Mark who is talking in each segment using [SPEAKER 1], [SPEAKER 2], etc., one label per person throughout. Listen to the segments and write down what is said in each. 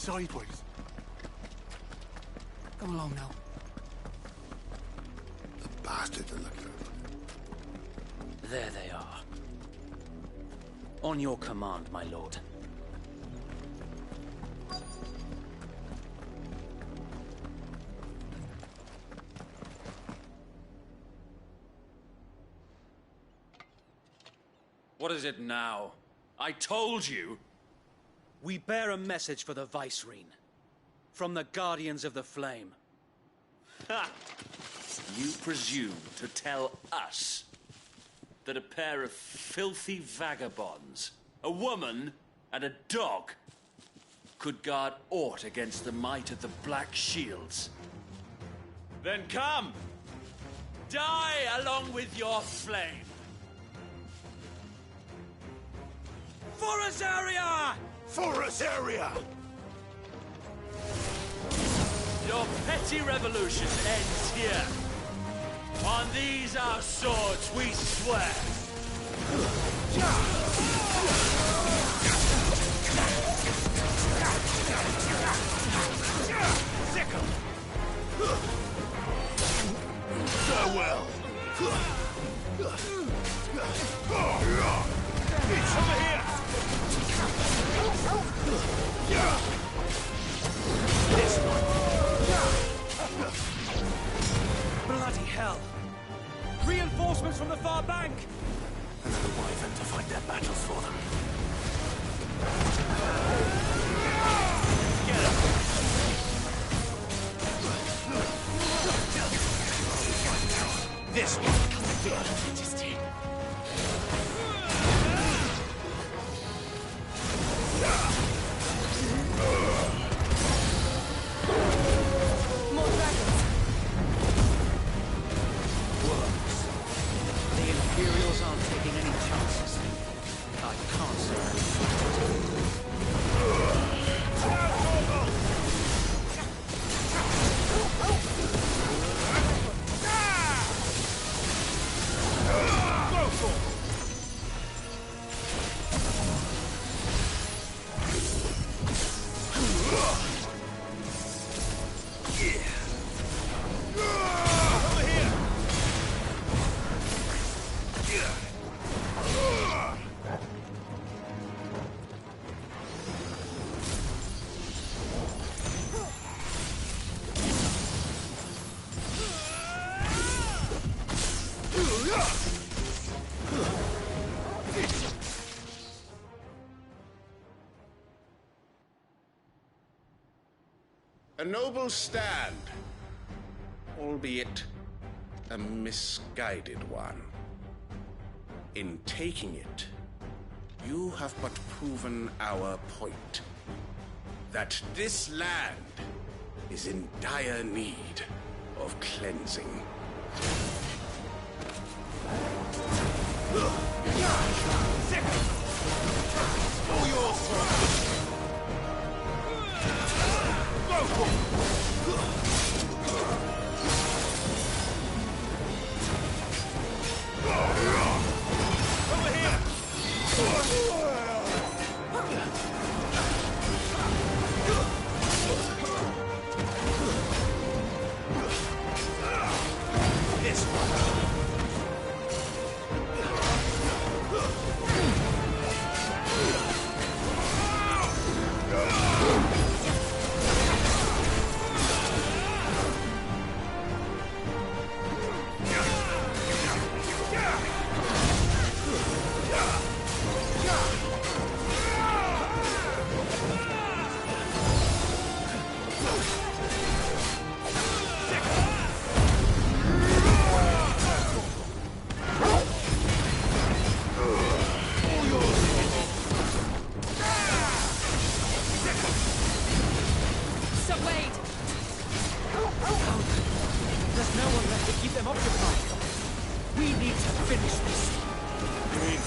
[SPEAKER 1] sideways.
[SPEAKER 2] Come along now.
[SPEAKER 1] The bastards are looking over.
[SPEAKER 3] There they are. On your command, my lord. What is it now? I told you! We bear a message for the Vicereine. From the Guardians of the Flame. Ha! You presume to tell us that a pair of filthy vagabonds, a woman and a dog, could guard aught against the might of the Black Shields? Then come! Die along with your flame! For Azaria!
[SPEAKER 1] For Azaria!
[SPEAKER 3] Your petty revolution ends here. On these our swords we swear.
[SPEAKER 1] Sickle! Farewell! It's over here! This one!
[SPEAKER 3] Bloody hell! Reinforcements from the far bank!
[SPEAKER 1] Another wyvern to fight their battles for them.
[SPEAKER 3] Get him!
[SPEAKER 1] This one!
[SPEAKER 3] Majesty.
[SPEAKER 2] More dragons.
[SPEAKER 3] Works. The Imperials aren't taking any chances. I can't surrender.
[SPEAKER 1] Go for it!
[SPEAKER 4] A noble stand, albeit a misguided one. In taking it, you have but proven our point. That this land is in dire need of cleansing.
[SPEAKER 1] All yours, sir! Go for it! Over here! This one!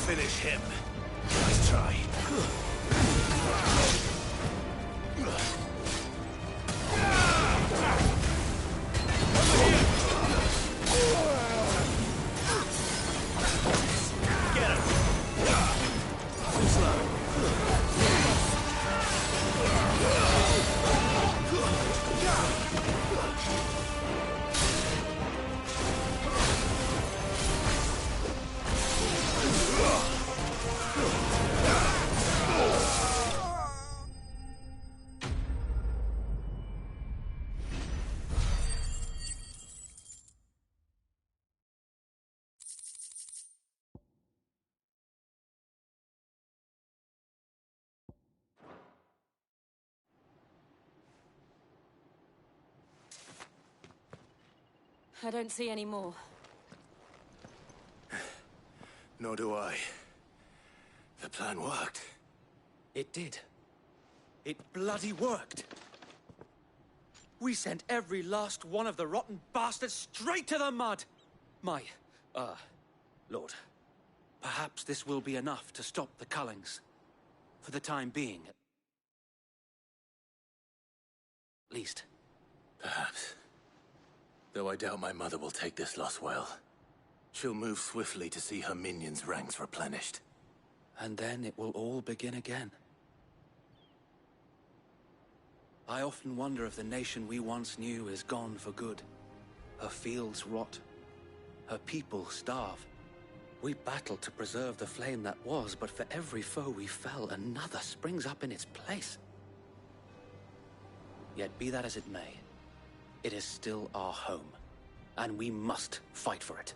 [SPEAKER 1] Finish him. Nice try. Get him. Too slow.
[SPEAKER 2] I don't see any more.
[SPEAKER 1] Nor do I. The plan worked.
[SPEAKER 3] It did. It bloody worked. We sent every last one of the rotten bastards straight to the mud! My, Lord, perhaps this will be enough to stop the Cullings. For the time being, at least.
[SPEAKER 1] Perhaps. Though I doubt my mother will take this loss well. She'll move swiftly to see her minions' ranks replenished.
[SPEAKER 3] And then it will all begin again. I often wonder if the nation we once knew is gone for good. Her fields rot. Her people starve. We battled to preserve the flame that was, but for every foe we fell, another springs up in its place. Yet be that as it may, it is still our home, and we must fight for it,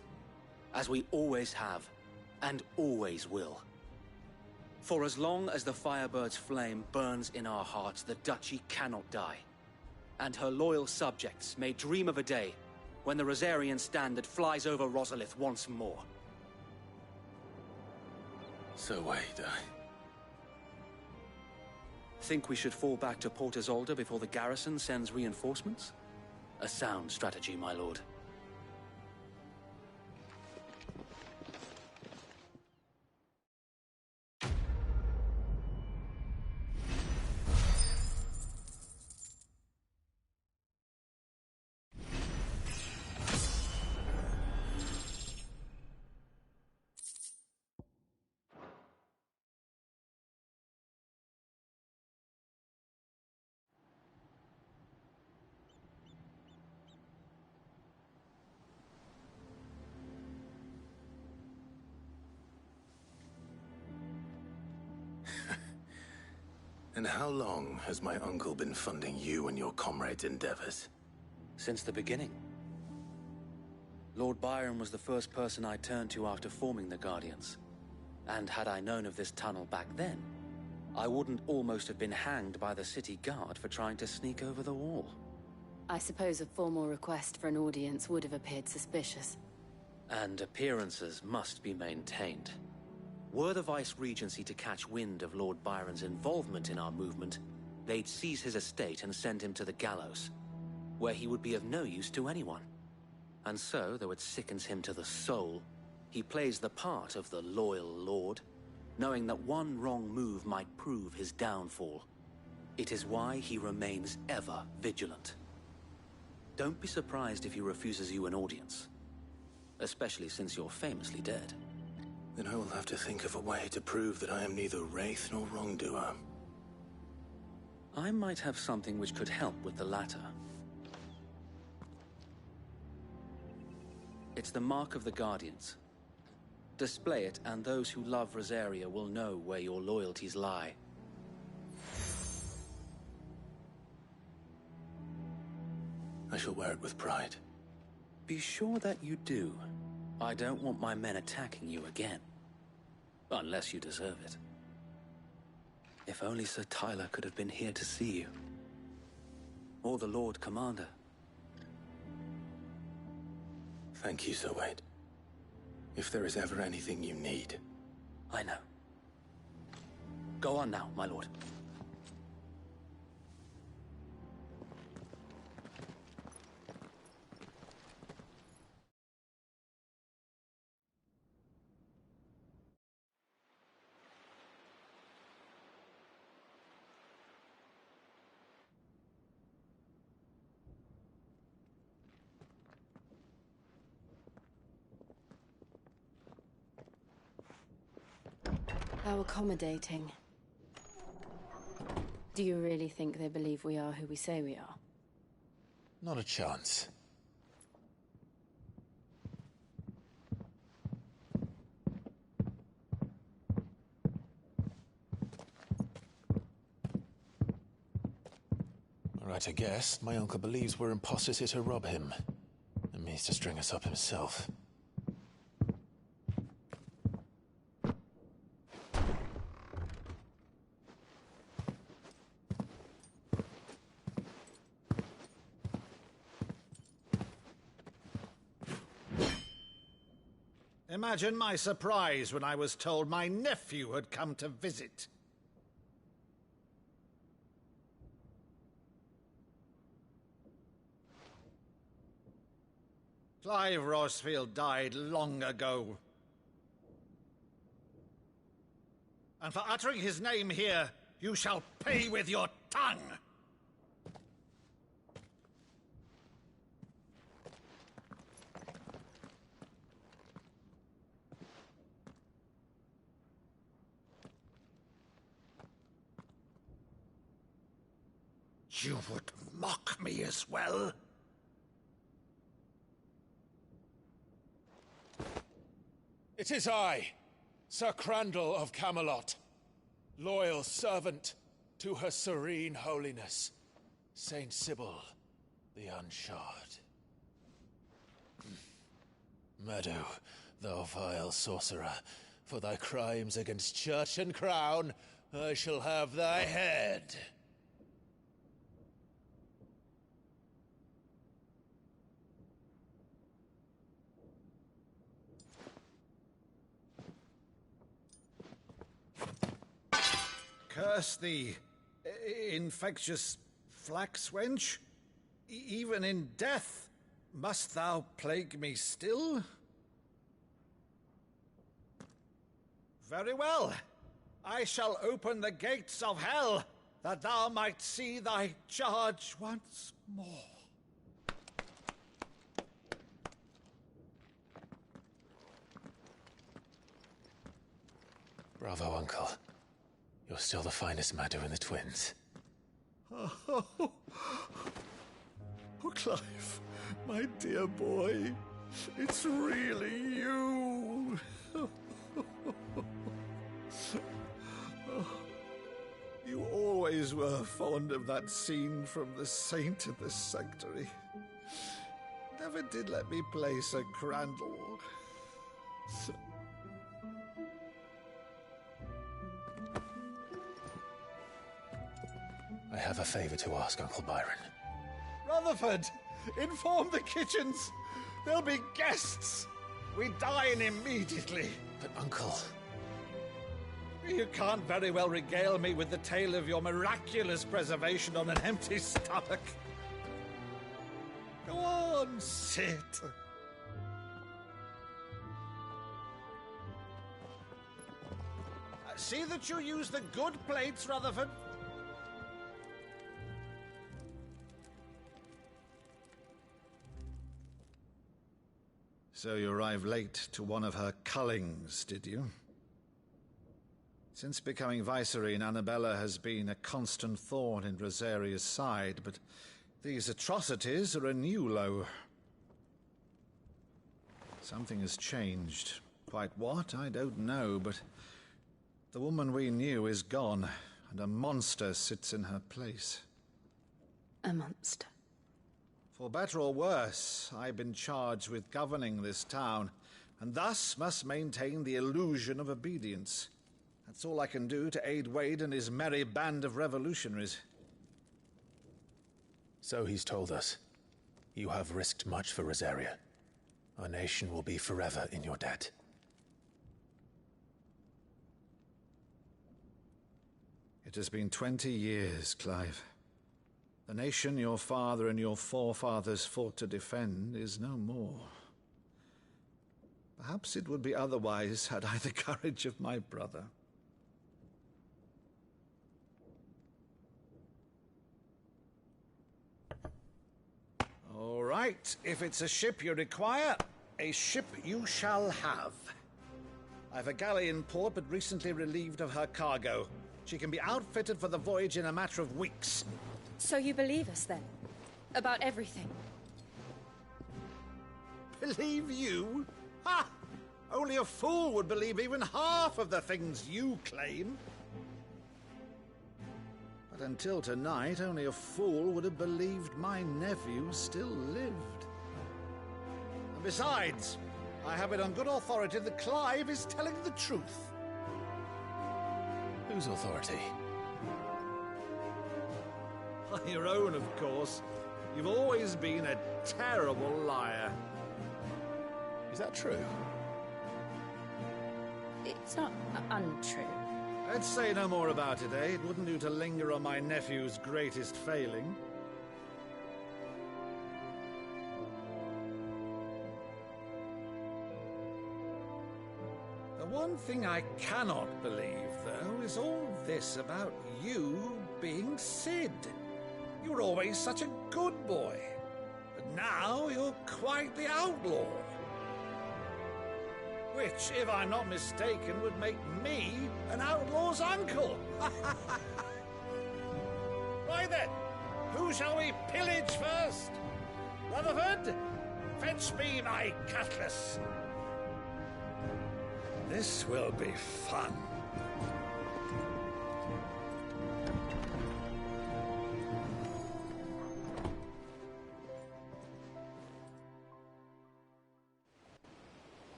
[SPEAKER 3] as we always have, and always will. For as long as the Firebird's flame burns in our hearts, the Duchy cannot die, and her loyal subjects may dream of a day when the Rosarian standard flies over Rosalith once more.
[SPEAKER 1] So wait,
[SPEAKER 3] Think we should fall back to Port Isolde before the garrison sends reinforcements? A sound strategy, my lord.
[SPEAKER 1] And how long has my uncle been funding you and your comrades' endeavors?
[SPEAKER 3] Since the beginning. Lord Byron was the first person I turned to after forming the Guardians. And had I known of this tunnel back then, I wouldn't almost have been hanged by the city guard for trying to sneak over the wall.
[SPEAKER 2] I suppose a formal request for an audience would have appeared suspicious.
[SPEAKER 3] And appearances must be maintained. Were the Vice-Regency to catch wind of Lord Byron's involvement in our movement, they'd seize his estate and send him to the gallows, where he would be of no use to anyone. And so, though it sickens him to the soul, he plays the part of the loyal lord, knowing that one wrong move might prove his downfall. It is why he remains ever vigilant. Don't be surprised if he refuses you an audience, especially since you're famously dead.
[SPEAKER 1] Then I will have to think of a way to prove that I am neither wraith nor wrongdoer.
[SPEAKER 3] I might have something which could help with the latter. It's the mark of the Guardians. Display it, and those who love Rosaria will know where your loyalties lie.
[SPEAKER 1] I shall wear it with pride.
[SPEAKER 3] Be sure that you do. I don't want my men attacking you again. Unless you deserve it. If only Sir Tyler could have been here to see you. Or the Lord Commander.
[SPEAKER 1] Thank you, Sir Wade. If there is ever anything you need.
[SPEAKER 3] I know. Go on now, my lord.
[SPEAKER 2] How accommodating. Do you really think they believe we are who we say we are?
[SPEAKER 1] Not a chance. Right, I guess. My uncle believes we're imposters here to rob him. And means to string us up himself.
[SPEAKER 5] Imagine my surprise when I was told my nephew had come to visit. Clive Rosefield died long ago. And for uttering his name here, you shall pay with your tongue! You would mock me as well?
[SPEAKER 1] It is I, Sir Crandall of Camelot, loyal servant to Her Serene Holiness, Saint Sybil the Unshod. Meadow, thou vile sorcerer, for thy crimes against church and crown, I shall have thy head.
[SPEAKER 5] Curse thee, infectious flax wench. Even in death, must thou plague me still? Very well. I shall open the gates of hell, that thou might see thy charge once more.
[SPEAKER 1] Bravo, Uncle. You're still the finest Meadow in the twins.
[SPEAKER 5] Oh, Clive, my dear boy, it's really you. You always were fond of that scene from The Saint of the Sanctuary. Never did let me play Sir Crandall.
[SPEAKER 1] I have a favor to ask, Uncle Byron.
[SPEAKER 5] Rutherford, inform the kitchens. There'll be guests. We dine immediately.
[SPEAKER 1] But, Uncle...
[SPEAKER 5] You can't very well regale me with the tale of your miraculous preservation on an empty stomach. Go on, sit. See that you use the good plates, Rutherford. So you arrived late to one of her cullings, did you? Since becoming Vicereine, Annabella has been a constant thorn in Rosaria's side, but these atrocities are a new low. Something has changed. Quite what, I don't know, but the woman we knew is gone, and a monster sits in her place.
[SPEAKER 2] A monster.
[SPEAKER 5] For better or worse, I've been charged with governing this town, and thus must maintain the illusion of obedience. That's all I can do to aid Wade and his merry band of revolutionaries.
[SPEAKER 1] So he's told us. You have risked much for Rosaria. Our nation will be forever in your debt.
[SPEAKER 5] It has been 20 years, Clive. The nation your father and your forefathers fought to defend is no more. Perhaps it would be otherwise had I the courage of my brother. All right, if it's a ship you require, a ship you shall have. I've a galley in port, but recently relieved of her cargo. She can be outfitted for the voyage in a matter of weeks.
[SPEAKER 6] So you believe us, then? About everything?
[SPEAKER 5] Believe you? Ha! Only a fool would believe even half of the things you claim. But until tonight, only a fool would have believed my nephew still lived. And besides, I have it on good authority that Clive is telling the truth.
[SPEAKER 1] Whose authority?
[SPEAKER 5] Your own, of course. You've always been a terrible liar.
[SPEAKER 1] Is that true?
[SPEAKER 6] It's not untrue.
[SPEAKER 5] Let's say no more about it, eh? It wouldn't do to linger on my nephew's greatest failing. The one thing I cannot believe, though, is all this about you being Sid. You were always such a good boy, but now you're quite the outlaw. Which, if I'm not mistaken, would make me an outlaw's uncle. Right then, who shall we pillage first? Rutherford, fetch me my cutlass. This will be fun.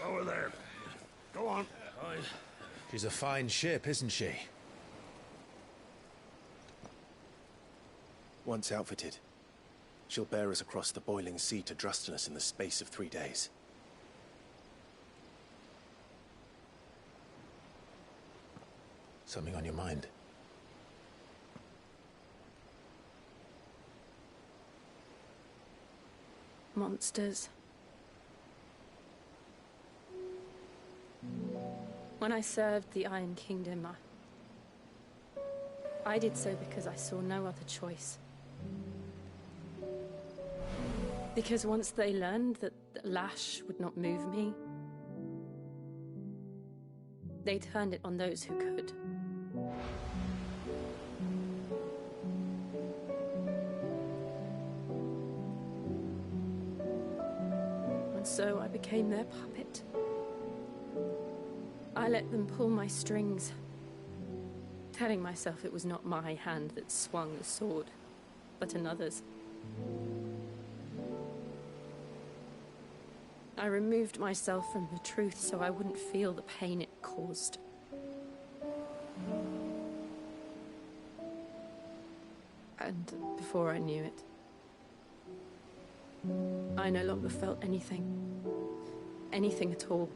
[SPEAKER 7] Over there. Go on.
[SPEAKER 8] She's a fine ship, isn't she?
[SPEAKER 9] Once outfitted, she'll bear us across the boiling sea to Drustinus in the space of 3 days.
[SPEAKER 8] Something on your mind?
[SPEAKER 6] Monsters. When I served the Iron Kingdom, I did so because I saw no other choice. Because once they learned that the lash would not move me, they turned it on those who could. And so I became their puppet. I let them pull my strings, telling myself it was not my hand that swung the sword, but another's. I removed myself from the truth so I wouldn't feel the pain it caused. And before I knew it, I no longer felt anything. Anything at all.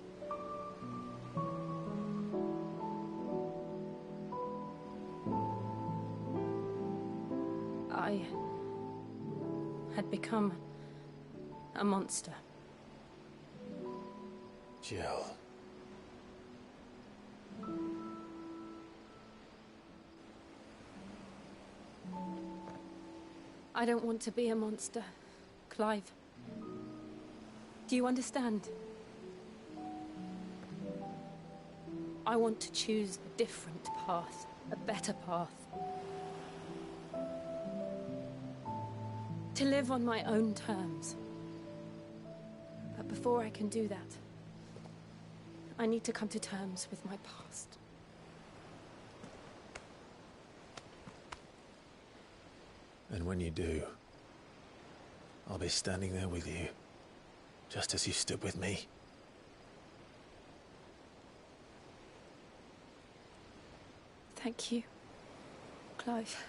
[SPEAKER 6] I had become a monster.
[SPEAKER 8] Jill.
[SPEAKER 6] I don't want to be a monster, Clive. Do you understand? I want to choose a different path, a better path. To live on my own terms. But before I can do that, I need to come to terms with my past.
[SPEAKER 8] And when you do, I'll be standing there with you, just as you stood with me.
[SPEAKER 6] Thank you, Clive.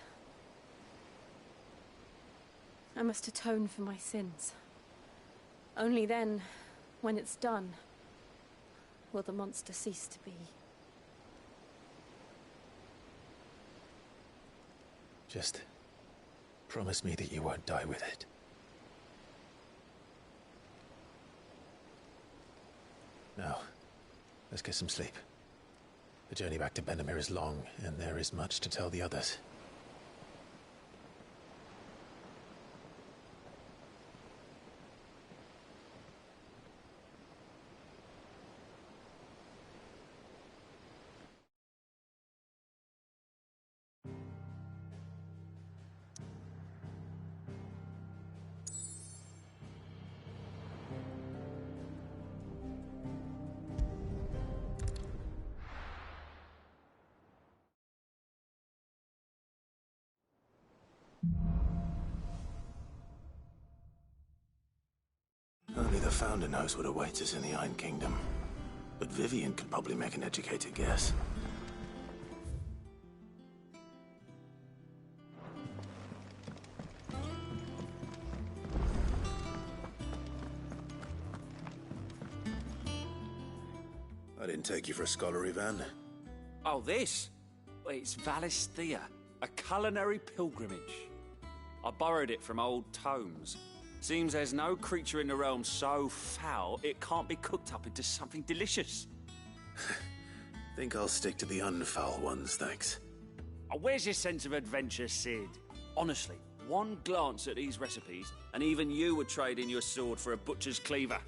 [SPEAKER 6] I must atone for my sins. Only then, when it's done, will the monster cease to be.
[SPEAKER 8] Just promise me that you won't die with it. Now, let's get some sleep. The journey back to Benamir is long, and there is much to tell the others.
[SPEAKER 1] Only the Founder knows what awaits us in the Iron Kingdom. But Vivian could probably make an educated guess.
[SPEAKER 8] I didn't take you for a scholar, Ivan.
[SPEAKER 3] Oh, this? Well, it's Valisthea, a culinary pilgrimage. I borrowed it from old tomes. Seems there's no creature in the realm so foul it can't be cooked up into something delicious.
[SPEAKER 8] Think I'll stick to the unfoul ones, thanks.
[SPEAKER 3] Oh, where's your sense of adventure, Sid? Honestly, one glance at these recipes, and even you would trade in your sword for a butcher's cleaver.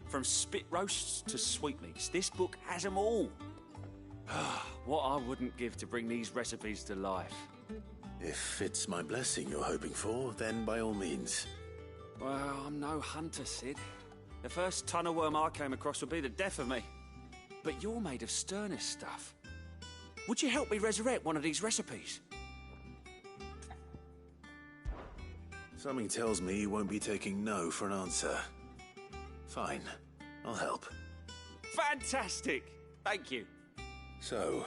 [SPEAKER 3] From spit roasts to sweetmeats, this book has them all. What I wouldn't give to bring these recipes to life.
[SPEAKER 8] If it's my blessing you're hoping for, then by all means.
[SPEAKER 3] Well, I'm no hunter, Sid. The first tunnel worm I came across would be the death of me. But you're made of sterner stuff. Would you help me resurrect one of these recipes?
[SPEAKER 8] Something tells me you won't be taking no for an answer. Fine, I'll help.
[SPEAKER 3] Fantastic! Thank you.
[SPEAKER 8] So,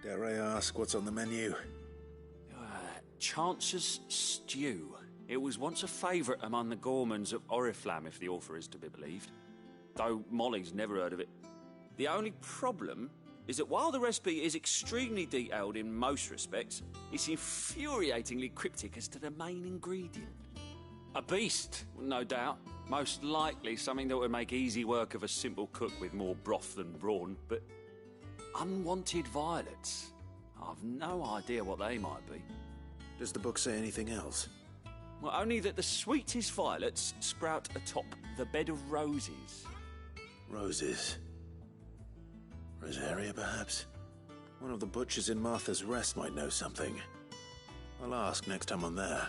[SPEAKER 8] dare I ask what's on the menu?
[SPEAKER 3] Chance's Stew. It was once a favourite among the gourmands of Oriflamme, if the author is to be believed. Though Molly's never heard of it. The only problem is that while the recipe is extremely detailed in most respects, it's infuriatingly cryptic as to the main ingredient. A beast, no doubt. Most likely something that would make easy work of a simple cook with more broth than brawn, but unwanted violets. I've no idea what they might be.
[SPEAKER 8] Does the book say anything else?
[SPEAKER 3] Well, only that the sweetest violets sprout atop the bed of roses.
[SPEAKER 8] Roses. Rosaria, perhaps? One of the butchers in Martha's Rest might know something. I'll ask next time I'm there.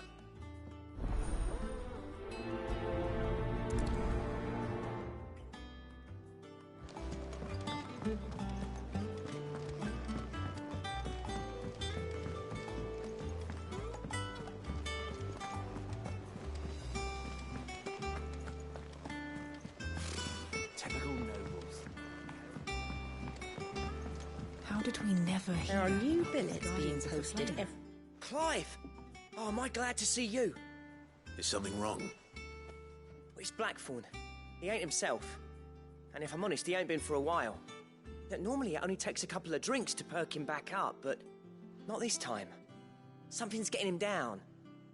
[SPEAKER 3] Typical nobles.
[SPEAKER 10] How did we never hear?
[SPEAKER 11] There are new billets being posted every...
[SPEAKER 12] Clive! Oh, am I glad to see you?
[SPEAKER 8] Is something wrong?
[SPEAKER 12] Well, it's Blackthorn. He ain't himself. And if I'm honest, he ain't been for a while. Normally it only takes a couple of drinks to perk him back up, but not this time. Something's getting him down.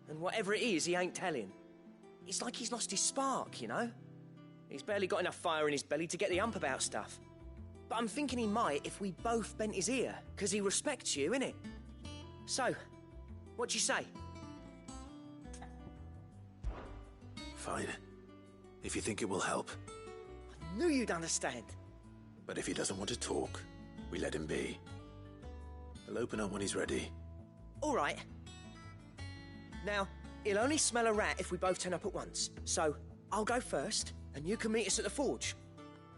[SPEAKER 12] And whatever it is, he ain't telling. It's like he's lost his spark, you know? He's barely got enough fire in his belly to get the ump about stuff. But I'm thinking he might if we both bent his ear, because he respects you, innit? So, what do you say?
[SPEAKER 8] Fine. If you think it will help.
[SPEAKER 12] I knew you'd understand.
[SPEAKER 8] But if he doesn't want to talk, we let him be. He'll open up when he's ready.
[SPEAKER 12] All right. Now, he'll only smell a rat if we both turn up at once. So, I'll go first, and you can meet us at the forge.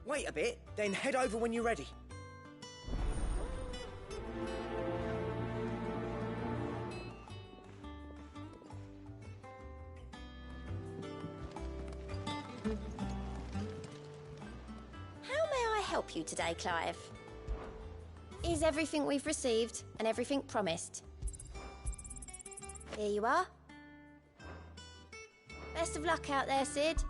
[SPEAKER 12] Wait a bit, then head over when you're ready.
[SPEAKER 13] Help you today, Clive? Is everything we've received and everything promised? Here you are. Best of luck out there, Sid.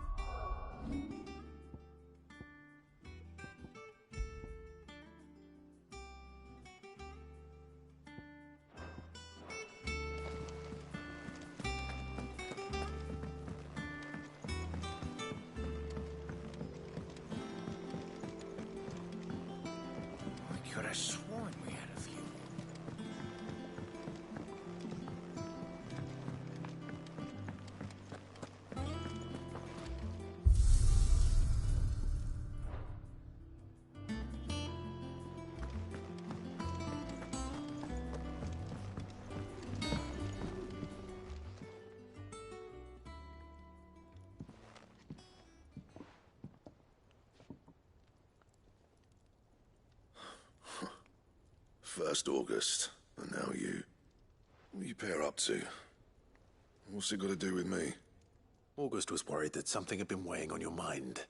[SPEAKER 7] Could have sworn we had a few.
[SPEAKER 14] First August, and now you. What are you pair up to? What's it got to do with me?
[SPEAKER 8] August was worried that something had been weighing on your mind.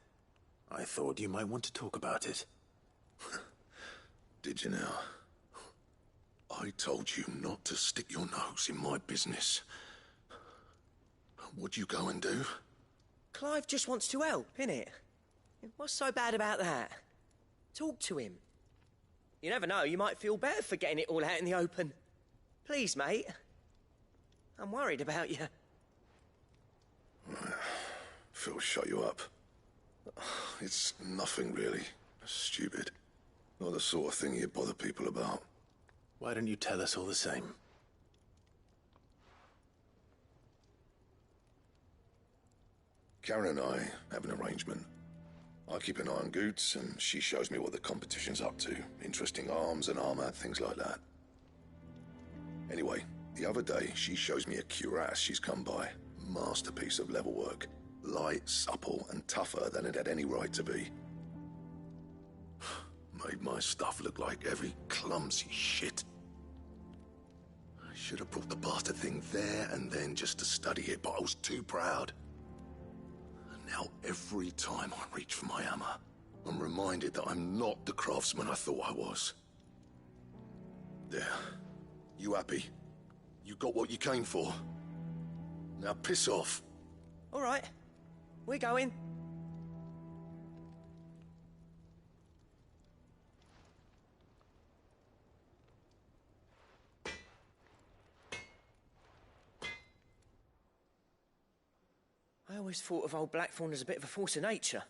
[SPEAKER 8] I thought you might want to talk about it.
[SPEAKER 14] Did you now? I told you not to stick your nose in my business. What'd you go and do?
[SPEAKER 12] Clive just wants to help, innit? What's so bad about that? Talk to him. You never know, you might feel better for getting it all out in the open. Please, mate. I'm worried about you.
[SPEAKER 14] Phil shut you up. It's nothing really. Stupid. Not the sort of thing you bother people about.
[SPEAKER 8] Why don't you tell us all the same?
[SPEAKER 14] Karen and I have an arrangement. I keep an eye on Goots, and she shows me what the competition's up to. Interesting arms and armor, things like that. Anyway, the other day, she shows me a cuirass she's come by. Masterpiece of level work. Light, supple, and tougher than it had any right to be. Made my stuff look like heavy, clumsy shit. I should have brought the bastard thing there and then just to study it, but I was too proud. Now, every time I reach for my hammer, I'm reminded that I'm not the craftsman I thought I was. There. You happy? You got what you came for? Now piss off.
[SPEAKER 12] All right. We're going. I always thought of old Blackthorn as a bit of a force of nature.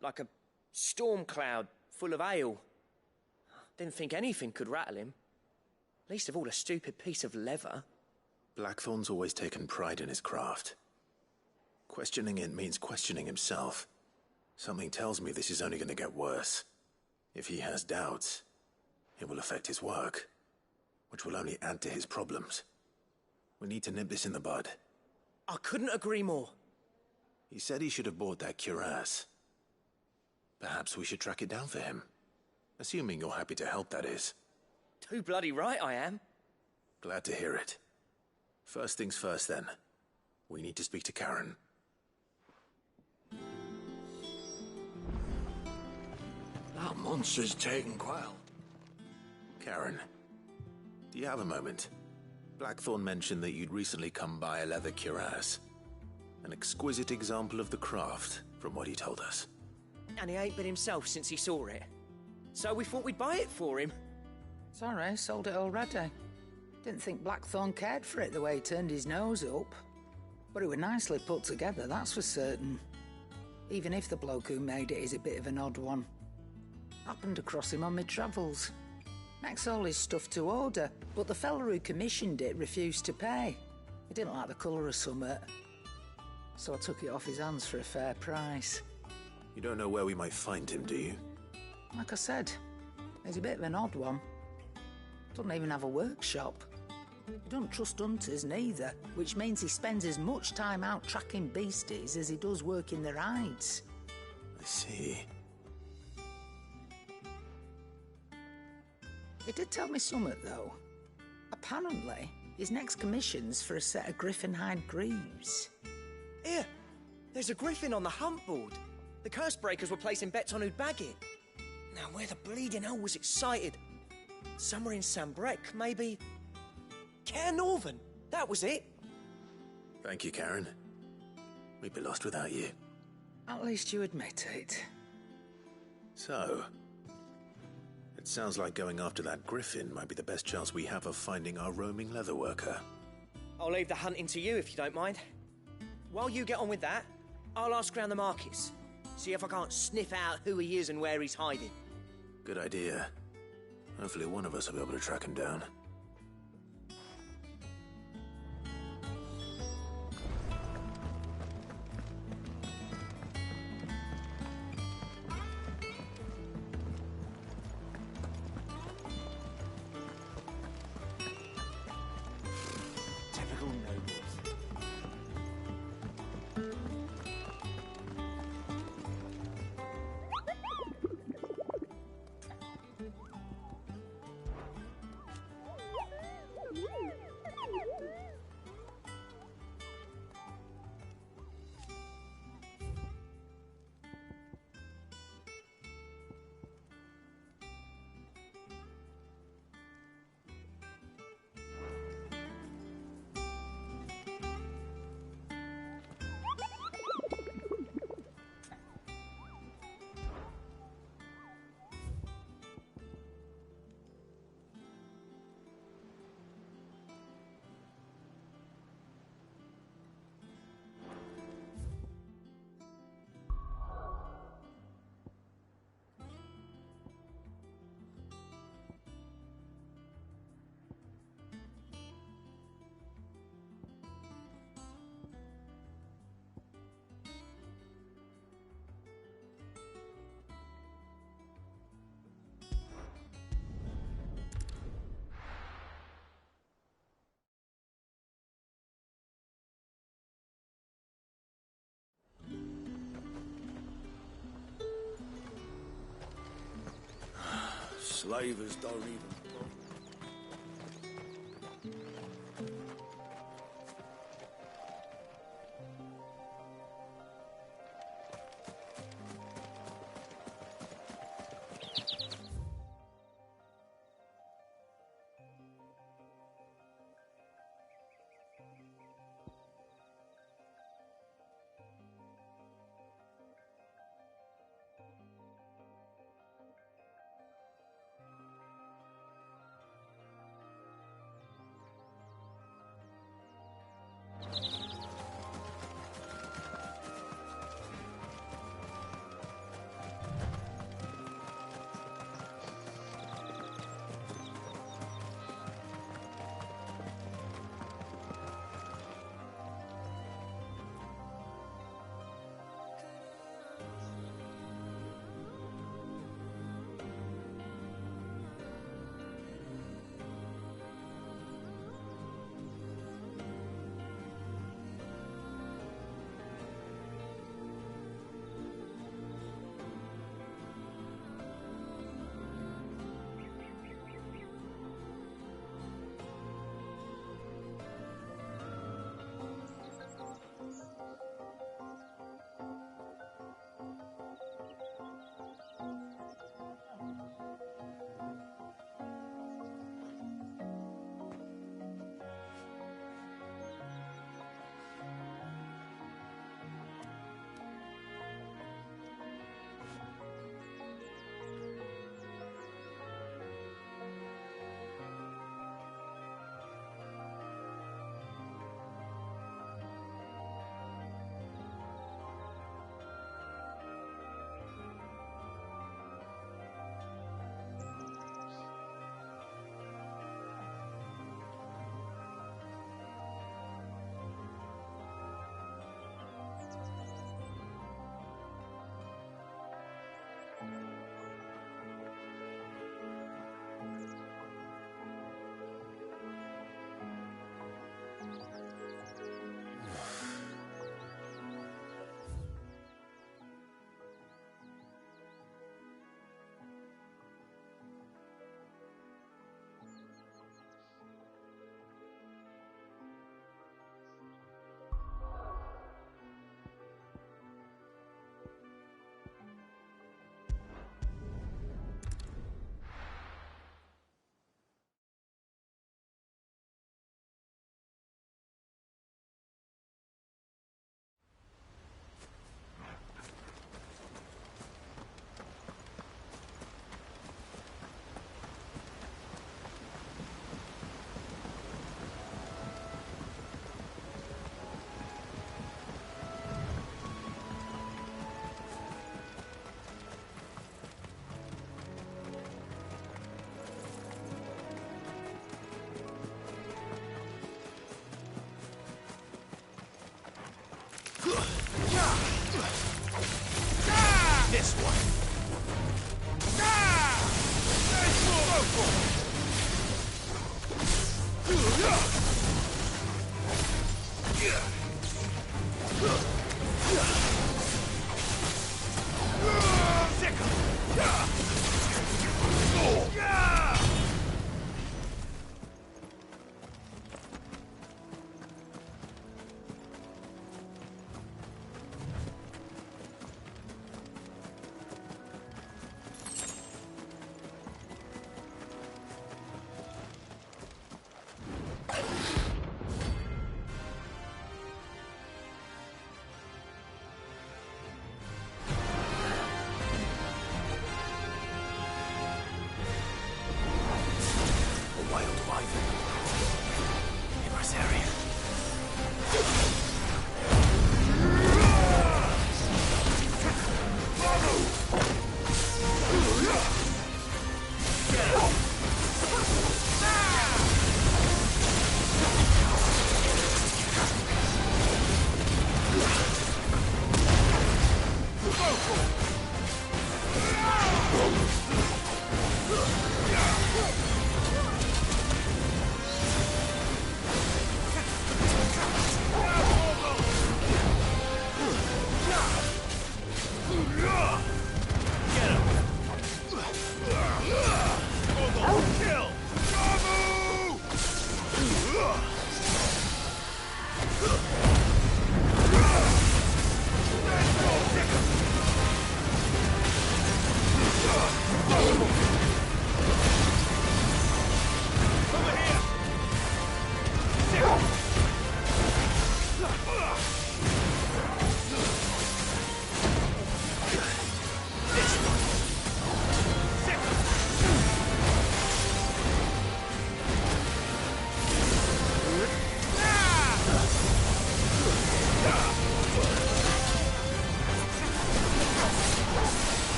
[SPEAKER 12] Like a storm cloud full of ale. Didn't think anything could rattle him. Least of all a stupid piece of leather.
[SPEAKER 8] Blackthorn's always taken pride in his craft. Questioning it means questioning himself. Something tells me this is only going to get worse. If he has doubts, it will affect his work, which will only add to his problems. We need to nip this in the bud.
[SPEAKER 12] I couldn't agree more.
[SPEAKER 8] He said he should have bought that cuirass. Perhaps we should track it down for him. Assuming you're happy to help, that is.
[SPEAKER 12] Too bloody right I am.
[SPEAKER 8] Glad to hear it. First things first, then. We need to speak to Karen.
[SPEAKER 7] That monster's taken quail.
[SPEAKER 8] Karen, do you have a moment? Blackthorn mentioned that you'd recently come by a leather cuirass. An exquisite example of the craft, from what he told us.
[SPEAKER 12] And he ain't been himself since he saw it. So we thought we'd buy it for him.
[SPEAKER 15] Sorry, sold it already. Didn't think Blackthorn cared for it the way he turned his nose up. But it was nicely put together, that's for certain. Even if the bloke who made it is a bit of an odd one. Happened across him on my travels. Makes all his stuff to order, but the fella who commissioned it refused to pay. He didn't like the colour of summit. So I took it off his hands for a fair price.
[SPEAKER 8] You don't know where we might find him, do you?
[SPEAKER 15] Like I said, he's a bit of an odd one. Doesn't even have a workshop. He don't trust hunters neither, which means he spends as much time out tracking beasties as he does working their hides.
[SPEAKER 8] I see.
[SPEAKER 15] He did tell me something, though. Apparently, his next commission's for a set of griffin hide greaves.
[SPEAKER 12] Here, there's a griffin on the hunt board. The curse breakers were placing bets on who'd bag it. Now, where the bleeding hell was it sighted? Somewhere in Sambrec, maybe... Cairnorvin, that was it.
[SPEAKER 8] Thank you, Karen. We'd be lost without you.
[SPEAKER 15] At least you admit it.
[SPEAKER 8] So, it sounds like going after that griffin might be the best chance we have of finding our roaming leatherworker.
[SPEAKER 12] I'll leave the hunting to you if you don't mind. While you get on with that, I'll ask around the markets. See if I can't sniff out who he is and where he's hiding.
[SPEAKER 8] Good idea. Hopefully one of us will be able to track him down.
[SPEAKER 12] Typical nobles.
[SPEAKER 7] Slavers don't even...
[SPEAKER 1] This one.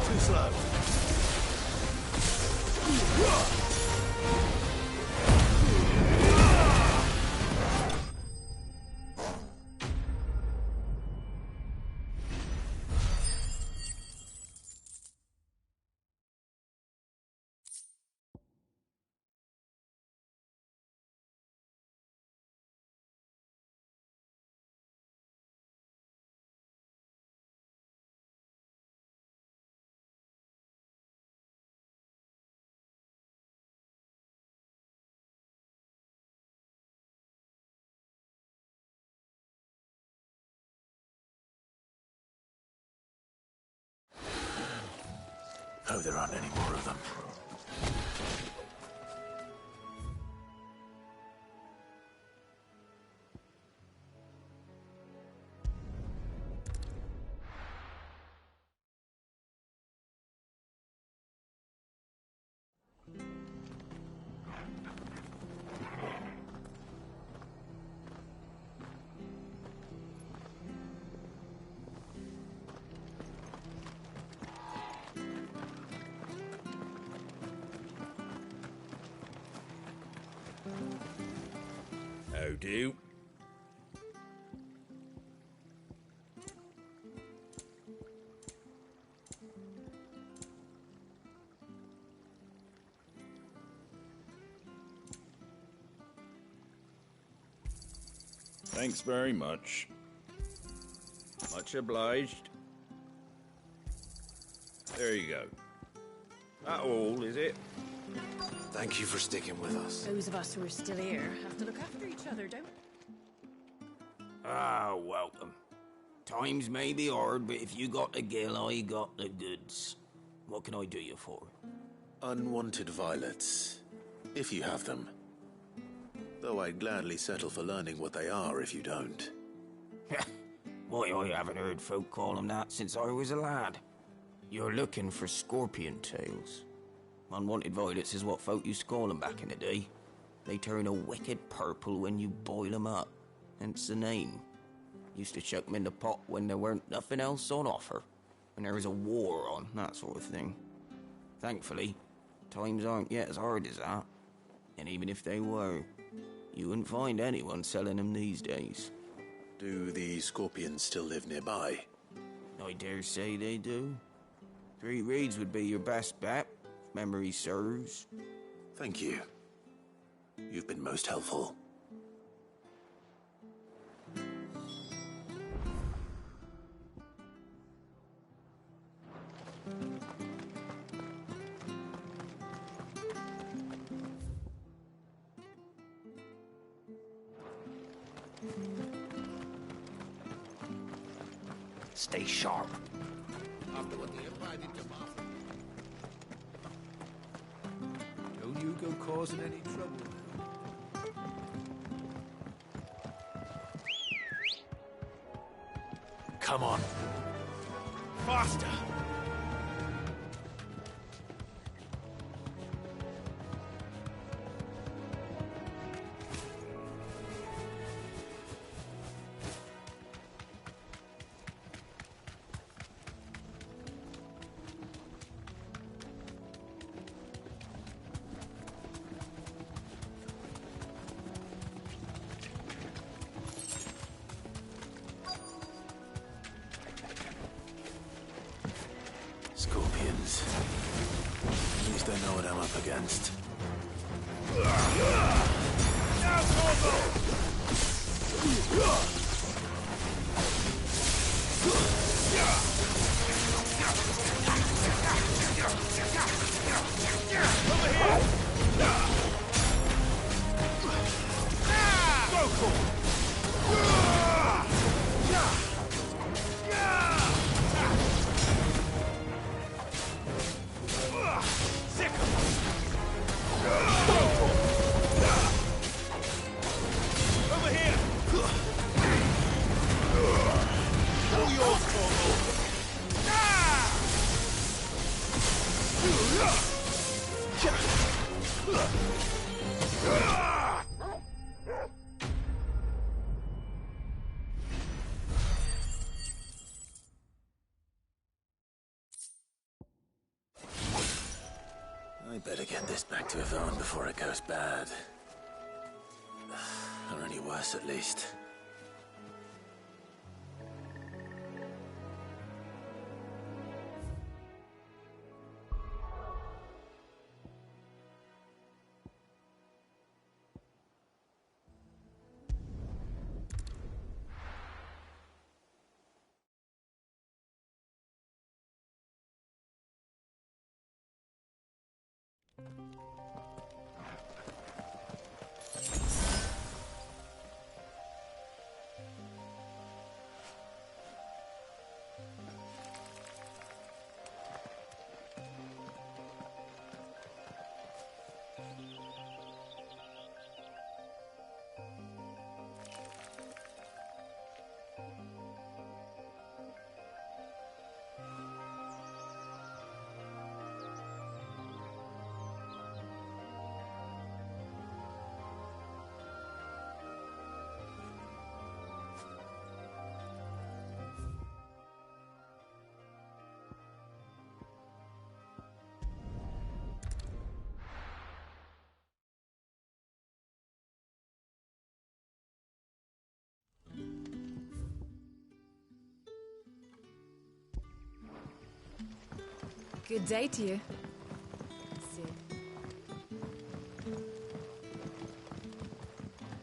[SPEAKER 14] Too slow.
[SPEAKER 8] Hope there aren't any more of them.
[SPEAKER 16] How do? Thanks very much. Much obliged. There you go. That all, is it?
[SPEAKER 8] Thank you for sticking with us.
[SPEAKER 11] Those of us who are still here have to look after each other, don't we?
[SPEAKER 7] Ah, welcome. Times may be hard, but if you got the gill, I got the goods. What can I do you for?
[SPEAKER 8] Unwanted violets, if you have them. Though I'd gladly settle for learning what they are if you don't.
[SPEAKER 7] Why, I haven't heard folk call them that since I was a lad. You're looking for scorpion tails. Unwanted violets is what folk used to call them back in the day. They turn a wicked purple when you boil them up, hence the name. Used to chuck them in the pot when there weren't nothing else on offer, when there was a war on, that sort of thing. Thankfully, times aren't yet as hard as that. And even if they were, you wouldn't find anyone selling them these days.
[SPEAKER 8] Do the scorpions still live nearby?
[SPEAKER 7] I dare say they do. 3 Reeds would be your best bet, if memory serves.
[SPEAKER 8] Thank you. You've been most helpful.
[SPEAKER 7] Stay sharp.
[SPEAKER 14] After what the Empire did to Martha.
[SPEAKER 17] Don't you go causing any trouble.
[SPEAKER 1] Come on.
[SPEAKER 16] Faster!
[SPEAKER 8] Scorpions. At least I know what I'm up against.
[SPEAKER 16] Now, Corvo! Over here! Go, Corvo!
[SPEAKER 8] I better get this back to Yvonne before it goes bad. Or any worse, at least.
[SPEAKER 10] Good day to you.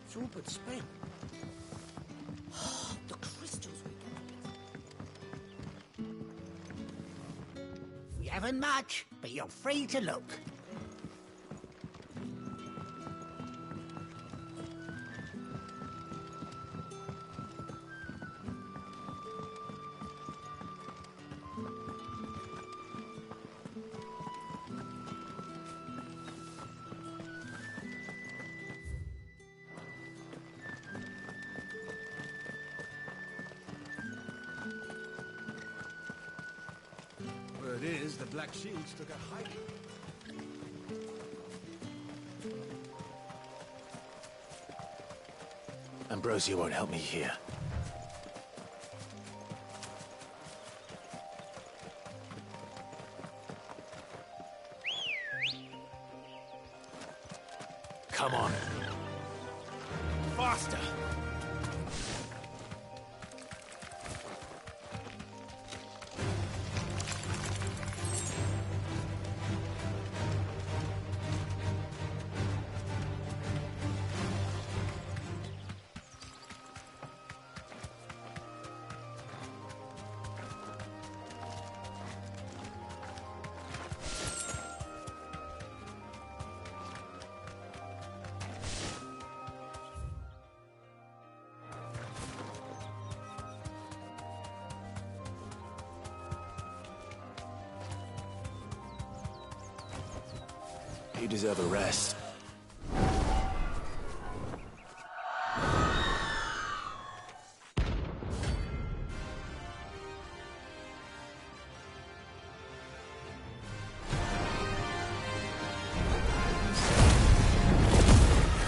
[SPEAKER 18] It's all but spent. The crystals we got. We haven't much, but you're free to look.
[SPEAKER 17] Word is, the Black Shields took a hiding.
[SPEAKER 8] Ambrosia won't help me here. Come on. Faster! You deserve a rest.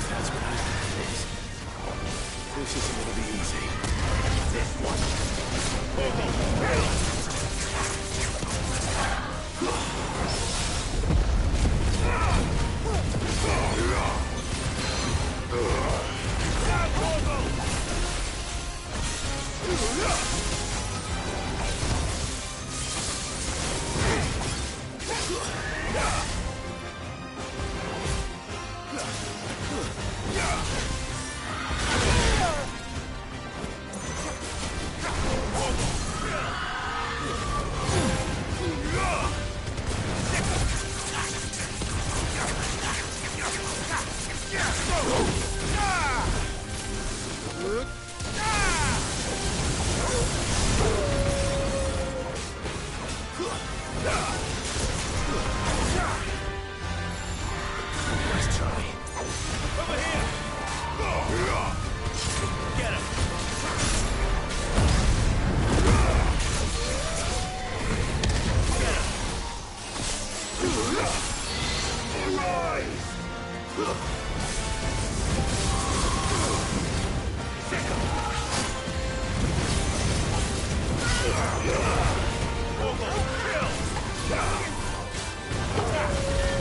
[SPEAKER 8] That's what I practice. This isn't gonna be easy. This one.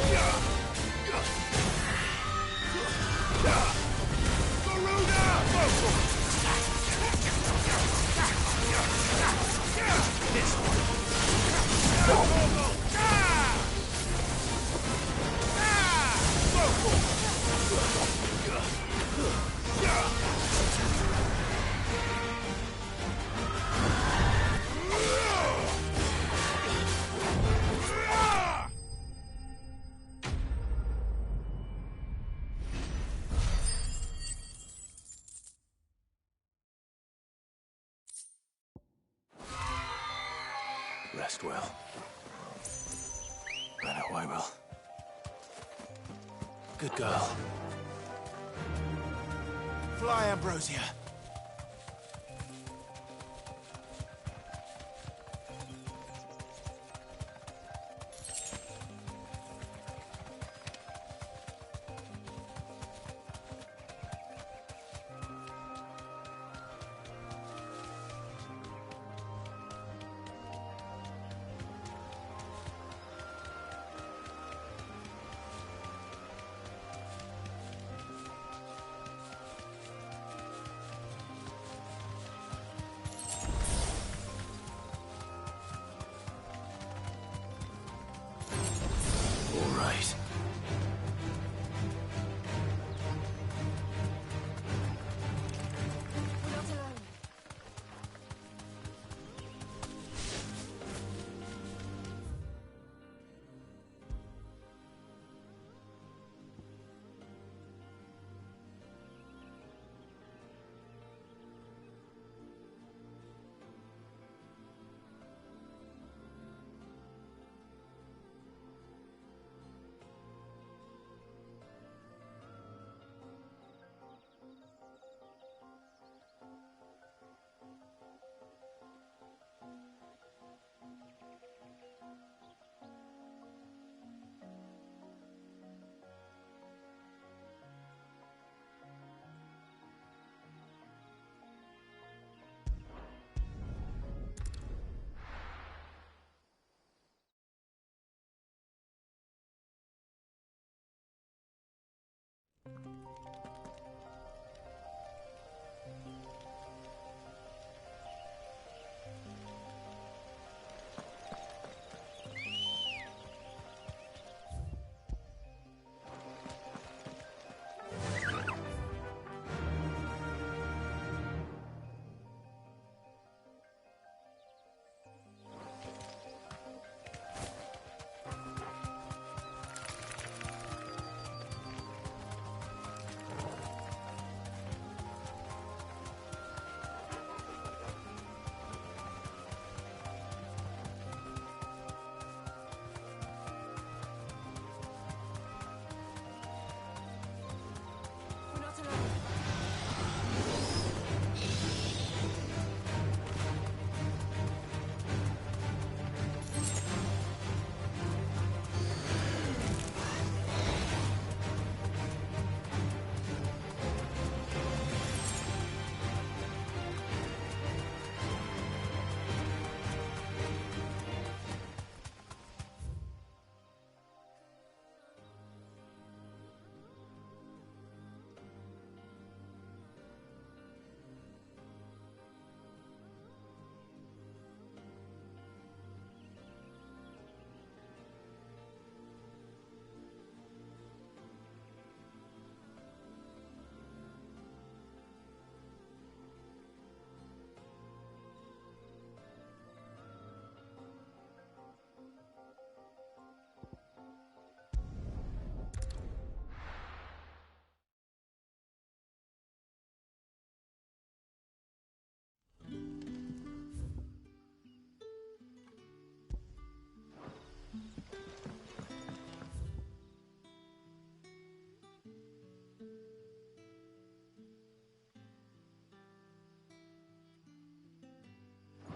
[SPEAKER 18] Yeah!
[SPEAKER 1] rest well. I know I will. Good girl.
[SPEAKER 19] Fly, Ambrosia.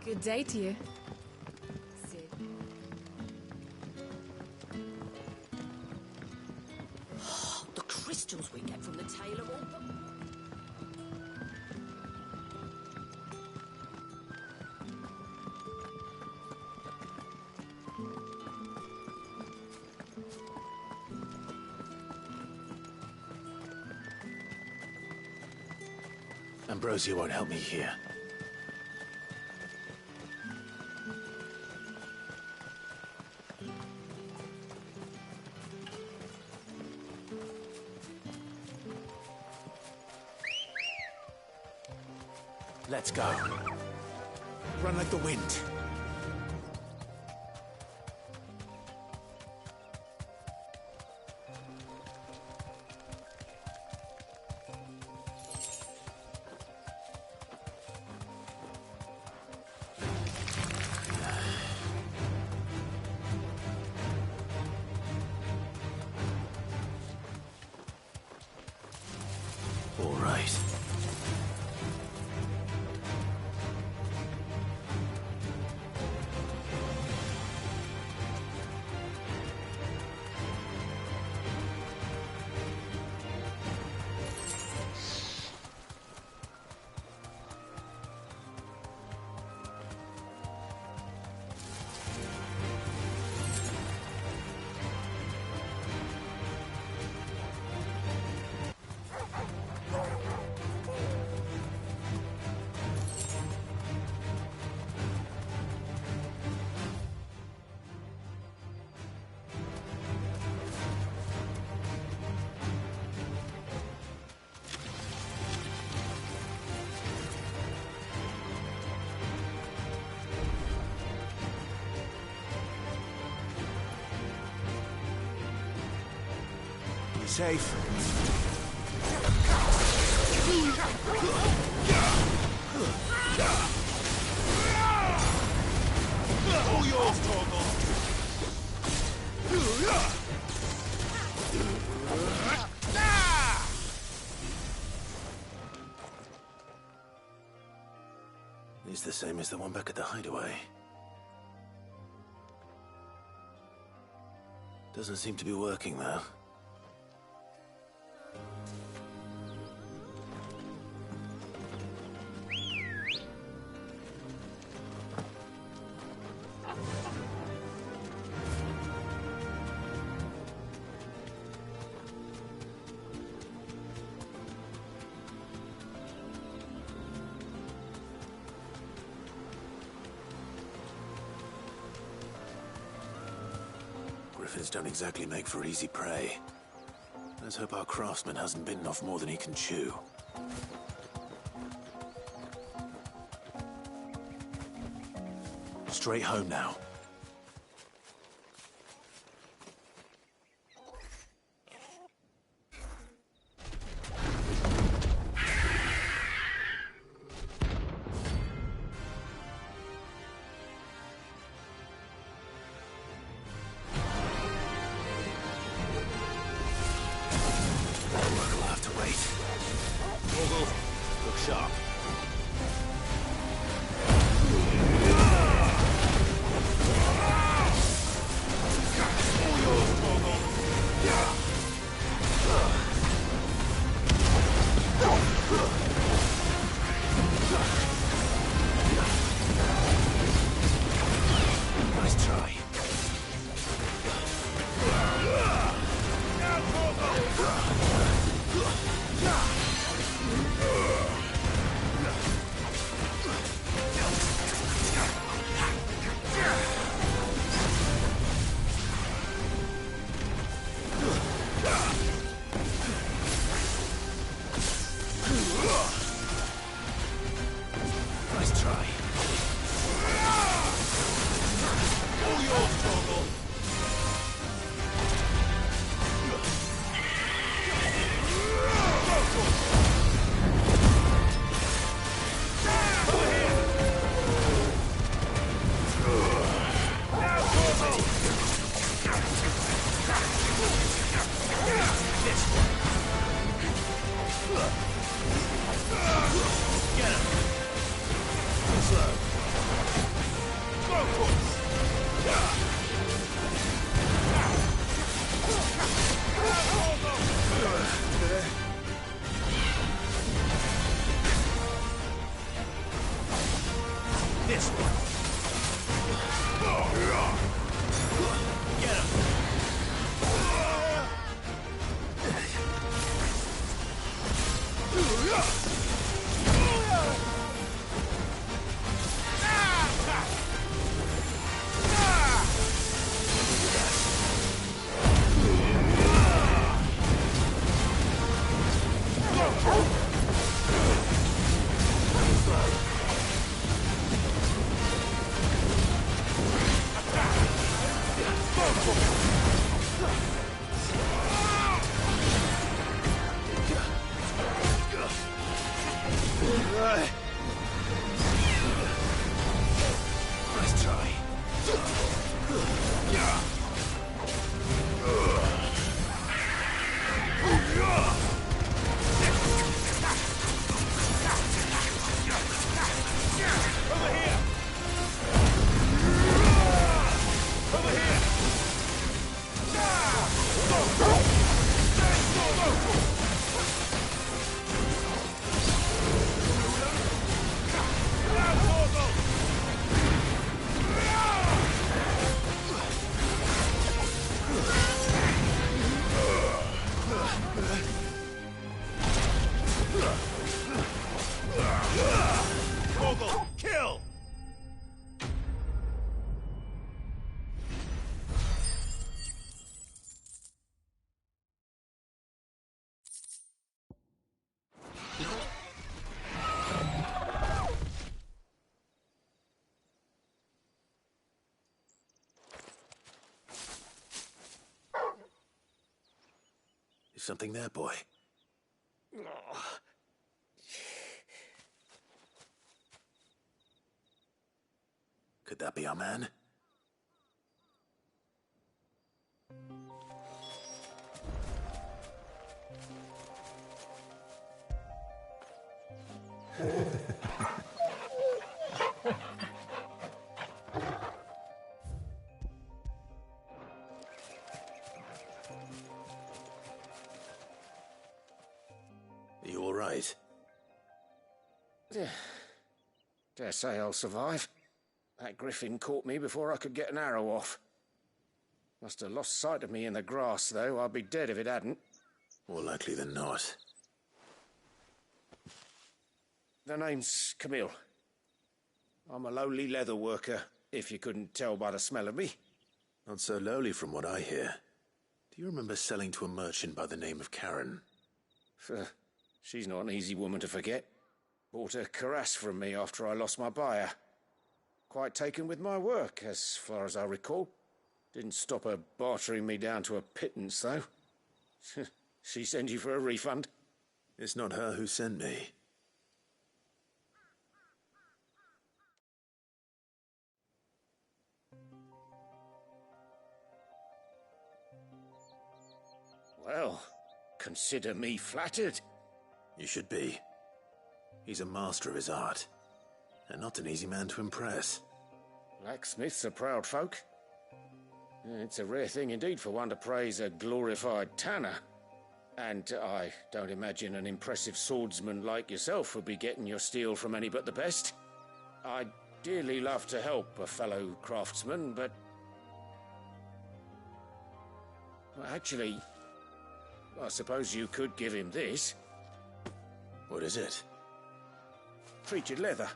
[SPEAKER 10] Good day to you.
[SPEAKER 12] The crystals we get from the tailor all...
[SPEAKER 8] Ambrosia won't help me here. Let's go. Run like the wind.
[SPEAKER 19] Safe.
[SPEAKER 14] All yours, Torgal.
[SPEAKER 8] He's the same as the one back at the hideaway. Doesn't seem to be working, though. Griffins don't exactly make for easy prey. Let's hope our craftsman hasn't bitten off more than he can chew. Straight home now. We'll have to wait. Torgal, look sharp. Nice try. Something there, boy? Could that be our man? Are you all right?
[SPEAKER 4] Dare say I'll survive. That griffin caught me before I could get an arrow off. Must have lost sight of me in the grass, though. I'd be dead if it hadn't.
[SPEAKER 8] More likely than not.
[SPEAKER 4] The name's Camille. I'm a lowly leather worker, if you couldn't tell by the smell of me.
[SPEAKER 8] Not so lowly from what I hear. Do you remember selling to a merchant by the name of Karen?
[SPEAKER 4] She's not an easy woman to forget. Bought a cuirass from me after I lost my buyer. Quite taken with my work, as far as I recall. Didn't stop her bartering me down to a pittance, though. She sent you for a refund?
[SPEAKER 8] It's not her who sent me.
[SPEAKER 4] Well, consider me flattered.
[SPEAKER 8] You should be. He's a master of his art, and not an easy man to impress.
[SPEAKER 4] Blacksmiths are proud folk. It's a rare thing indeed for one to praise a glorified tanner. And I don't imagine an impressive swordsman like yourself would be getting your steel from any but the best. I'd dearly love to help a fellow craftsman, but... Well, actually, I suppose you could give him this.
[SPEAKER 8] What is it?
[SPEAKER 4] Treated leather.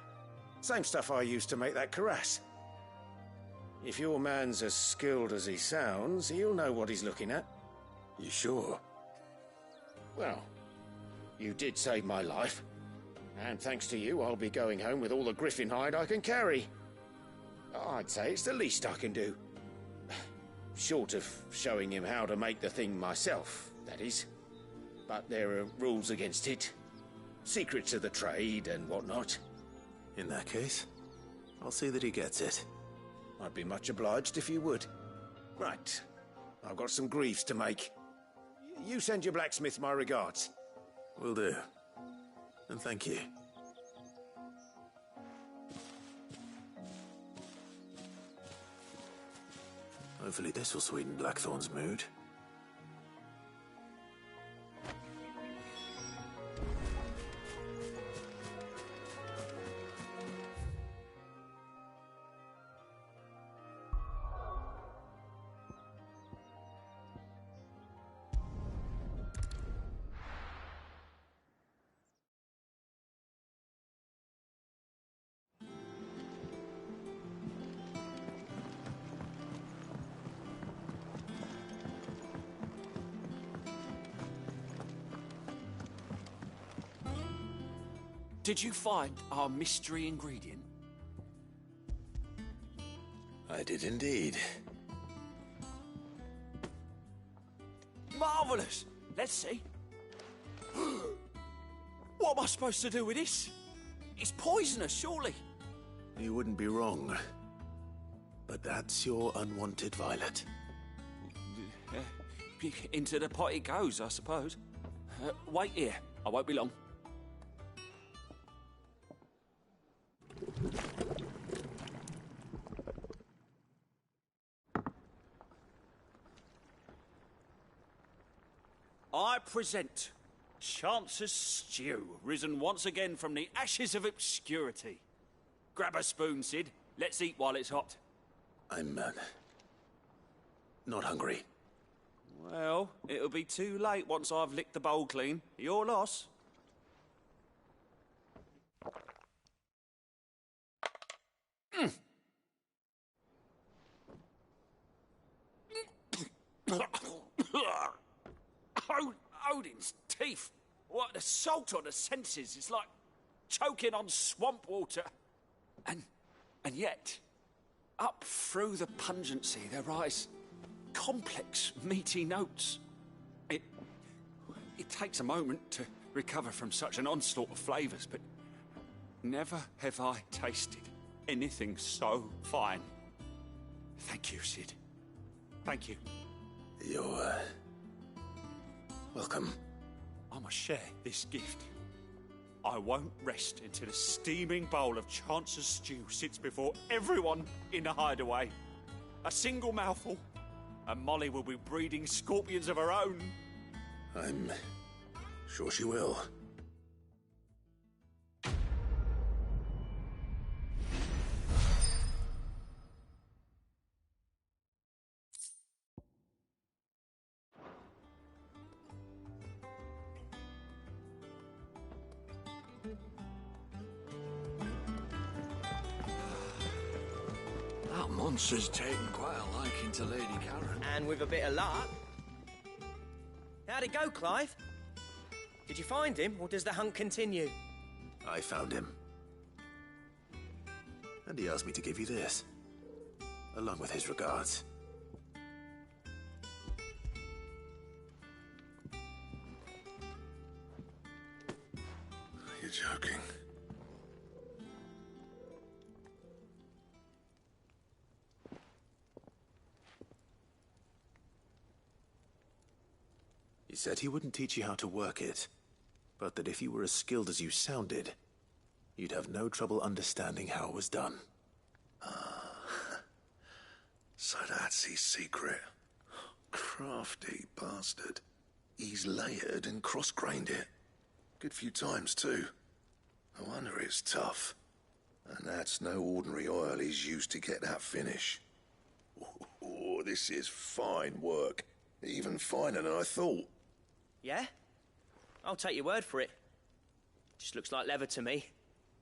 [SPEAKER 4] Same stuff I used to make that cuirass. If your man's as skilled as he sounds, he'll know what he's looking at.
[SPEAKER 8] You sure?
[SPEAKER 4] Well, you did save my life. And thanks to you, I'll be going home with all the griffin hide I can carry. I'd say it's the least I can do. Short of showing him how to make the thing myself, that is. But there are rules against it. Secrets of the trade and whatnot.
[SPEAKER 8] In that case, I'll see that he gets it.
[SPEAKER 4] I'd be much obliged if you would. Right. I've got some greaves to make. You send your blacksmith my regards.
[SPEAKER 8] Will do. And thank you. Hopefully this will sweeten Blackthorn's mood.
[SPEAKER 3] Did you find our mystery ingredient?
[SPEAKER 8] I did indeed.
[SPEAKER 3] Marvellous! Let's see. What am I supposed to do with this? It's poisonous, surely.
[SPEAKER 8] You wouldn't be wrong. But that's your unwanted violet.
[SPEAKER 3] Into the pot it goes, I suppose. Wait here. I won't be long. I present Chance's Stew, risen once again from the ashes of obscurity. Grab a spoon, Sid. Let's eat while it's hot.
[SPEAKER 8] I'm, not hungry.
[SPEAKER 3] Well, it'll be too late once I've licked the bowl clean. Your loss. Odin's teeth. What, the salt on the senses. It's like choking on swamp water. And yet, up through the pungency, there rise complex, meaty notes.
[SPEAKER 20] takes a moment to recover from such an onslaught of flavours, but never have I tasted anything so fine. Thank you, Sid. Thank you.
[SPEAKER 8] You're, welcome.
[SPEAKER 20] I must share this gift. I won't rest until a steaming bowl of Chance's stew sits before everyone in the hideaway. A single mouthful, and Molly will be breeding scorpions of her own.
[SPEAKER 8] I'm sure she will.
[SPEAKER 17] That monster's taken quite a liking to Lady Karen.
[SPEAKER 12] And with a bit of luck. How'd it go, Clive? Did you find him, or does the hunt continue?
[SPEAKER 8] I found him. And he asked me to give you this, along with his regards.
[SPEAKER 14] You're joking.
[SPEAKER 8] He said he wouldn't teach you how to work it, but that if you were as skilled as you sounded, you'd have no trouble understanding how it was done.
[SPEAKER 14] So that's his secret. Crafty bastard. He's layered and cross-grained it. Good few times, too. No wonder it's tough. And that's no ordinary oil he's used to get that finish. Oh, this is fine work. Even finer than I thought.
[SPEAKER 12] Yeah? I'll take your word for it. Just looks like leather to me.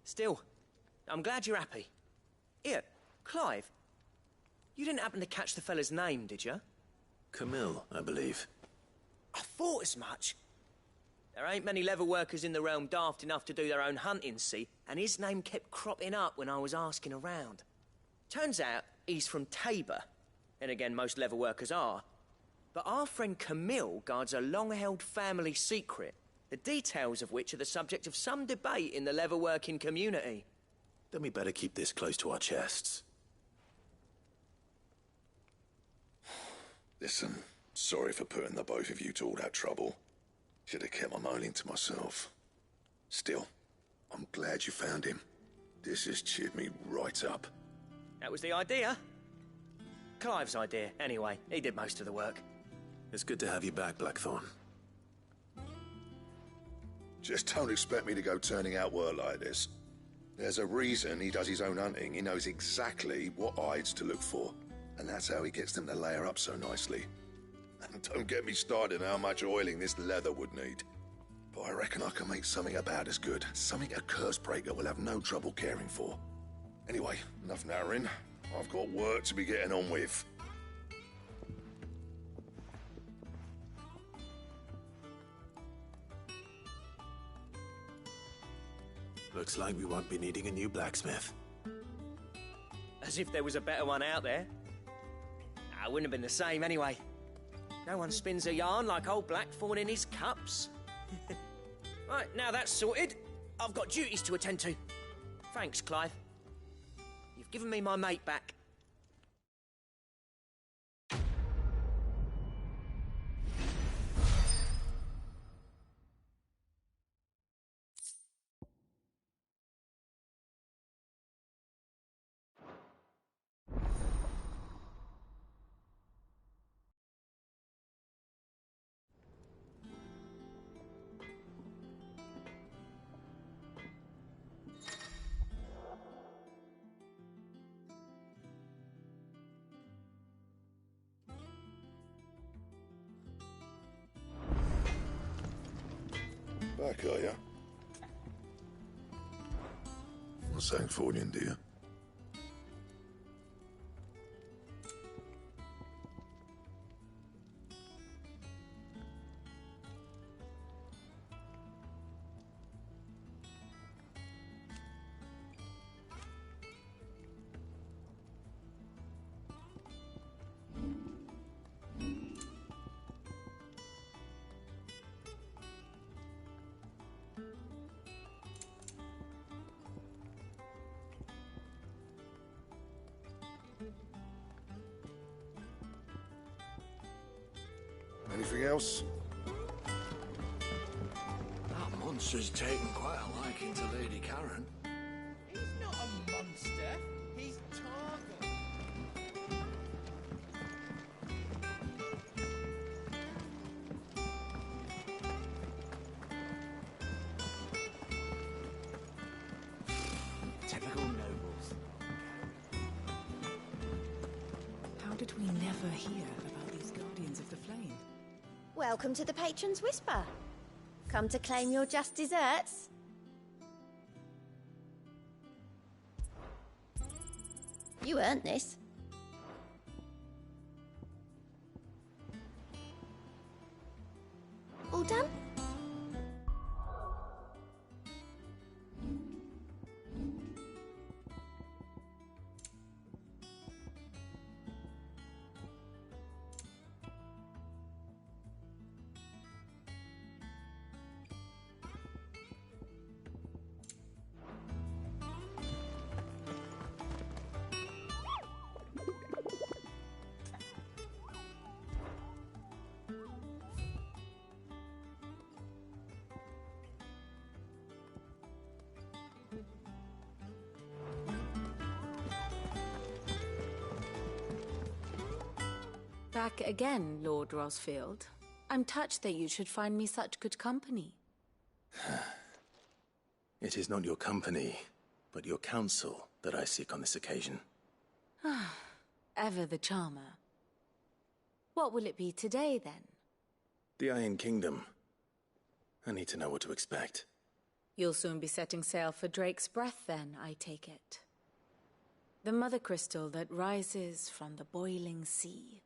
[SPEAKER 12] Still, I'm glad you're happy. Here, Clive. You didn't happen to catch the fella's name, did you?
[SPEAKER 8] Camille, I believe.
[SPEAKER 12] I thought as much. There ain't many leather workers in the realm daft enough to do their own hunting, see? And his name kept cropping up when I was asking around. Turns out he's from Tabor. And again, most leather workers are. But our friend Camille guards a long-held family secret, the details of which are the subject of some debate in the leather-working community.
[SPEAKER 8] Then we better keep this close to our chests.
[SPEAKER 14] Listen, sorry for putting the both of you to all that trouble. Should have kept my moaning to myself. Still, I'm glad you found him. This has cheered me right up.
[SPEAKER 12] That was the idea. Clive's idea, anyway. He did most of the work.
[SPEAKER 8] It's good to have you back, Blackthorn.
[SPEAKER 14] Just don't expect me to go turning out work like this. There's a reason he does his own hunting. He knows exactly what hides to look for. And that's how he gets them to layer up so nicely. And don't get me started on how much oiling this leather would need. But I reckon I can make something about as good. Something a curse breaker will have no trouble caring for. Anyway, enough narrowing. I've got work to be getting on with.
[SPEAKER 8] Looks like we won't be needing a new blacksmith.
[SPEAKER 12] As if there was a better one out there. It wouldn't have been the same anyway. No one spins a yarn like old Blackthorn in his cups. Right, now that's sorted, I've got duties to attend to. Thanks, Clive. You've given me my mate back.
[SPEAKER 14] Back, are ya? What's that for you, dear? Anything else?
[SPEAKER 17] That monster's taken quite a liking to Lady Karen.
[SPEAKER 21] He's not a monster. He's Targon.
[SPEAKER 10] Typical nobles. How did we never hear about these Guardians of the Flame?
[SPEAKER 13] Welcome to the Patron's Whisper. Come to claim your just desserts? You earned this. All done?
[SPEAKER 2] Back again, Lord Rosfield. I'm touched that you should find me such good company.
[SPEAKER 8] It is not your company, but your counsel that I seek on this occasion.
[SPEAKER 2] Ever the charmer. What will it be today, then?
[SPEAKER 8] The Iron Kingdom. I need to know what to expect.
[SPEAKER 2] You'll soon be setting sail for Drake's Breath, then, I take it. The mother crystal that rises from the boiling sea.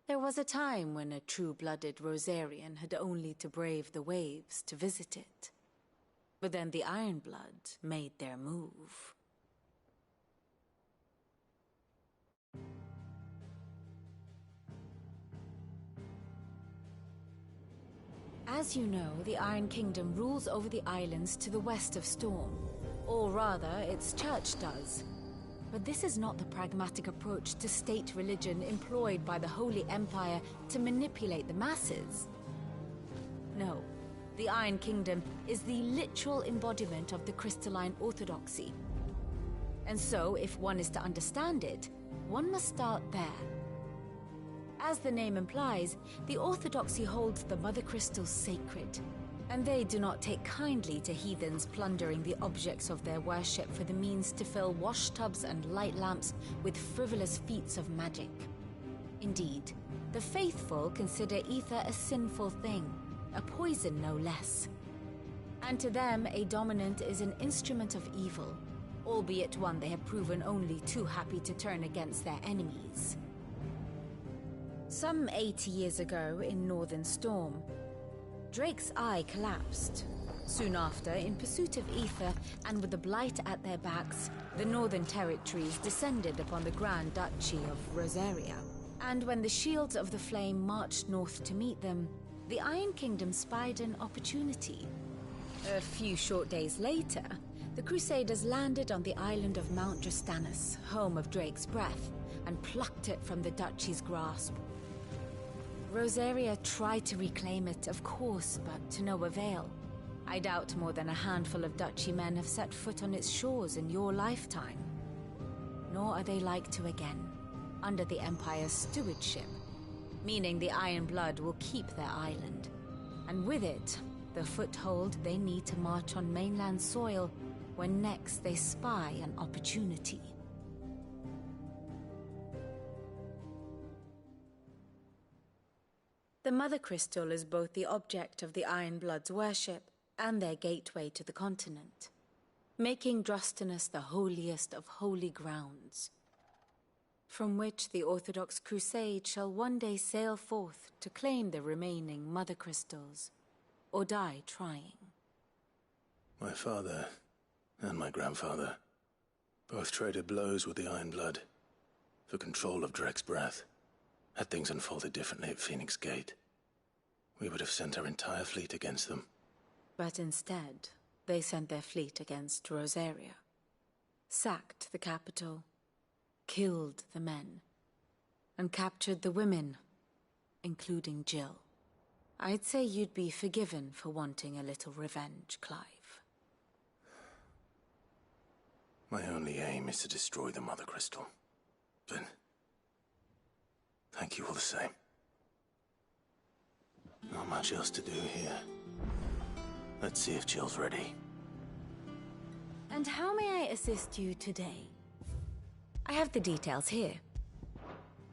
[SPEAKER 2] There was a time when a true-blooded Rosarian had only to brave the waves to visit it. But then the Ironblood made their move. As you know, the Iron Kingdom rules over the islands to the west of Storm. Or rather, its church does. But this is not the pragmatic approach to state religion employed by the Holy Empire to manipulate the masses. No, the Iron Kingdom is the literal embodiment of the crystalline orthodoxy. And so, if one is to understand it, one must start there. As the name implies, the orthodoxy holds the Mother Crystals sacred, and they do not take kindly to heathens plundering the objects of their worship for the means to fill washtubs and light lamps with frivolous feats of magic. Indeed, the faithful consider ether a sinful thing, a poison no less. And to them, a dominant is an instrument of evil, albeit one they have proven only too happy to turn against their enemies. Some 80 years ago in Northern Storm, Drake's eye collapsed. Soon after, in pursuit of ether and with the Blight at their backs, the Northern Territories descended upon the Grand Duchy of Rosaria. And when the Shields of the Flame marched north to meet them, the Iron Kingdom spied an opportunity. A few short days later, the Crusaders landed on the island of Mount Drastanus, home of Drake's Breath, and plucked it from the Duchy's grasp. Rosaria tried to reclaim it, of course, but to no avail. I doubt more than a handful of Duchy men have set foot on its shores in your lifetime. Nor are they like to again, under the Empire's stewardship, meaning the Iron Blood will keep their island, and with it, the foothold they need to march on mainland soil when next they spy an opportunity. The Mother Crystal is both the object of the Iron Blood's worship and their gateway to the continent, making Drastanus the holiest of holy grounds, from which the Orthodox Crusade shall one day sail forth to claim the remaining Mother Crystals, or die trying.
[SPEAKER 8] My father and my grandfather both traded blows with the Iron Blood for control of Drake's Breath. Had things unfolded differently at Phoenix Gate, we would have sent our entire fleet against them.
[SPEAKER 2] But instead, they sent their fleet against Rosaria, sacked the capital, killed the men, and captured the women, including Jill. I'd say you'd be forgiven for wanting a little revenge, Clive.
[SPEAKER 8] My only aim is to destroy the Mother Crystal. But thank you all the same. Not much else to do here. Let's see if Jill's ready.
[SPEAKER 2] And how may I assist you today? I have the details here.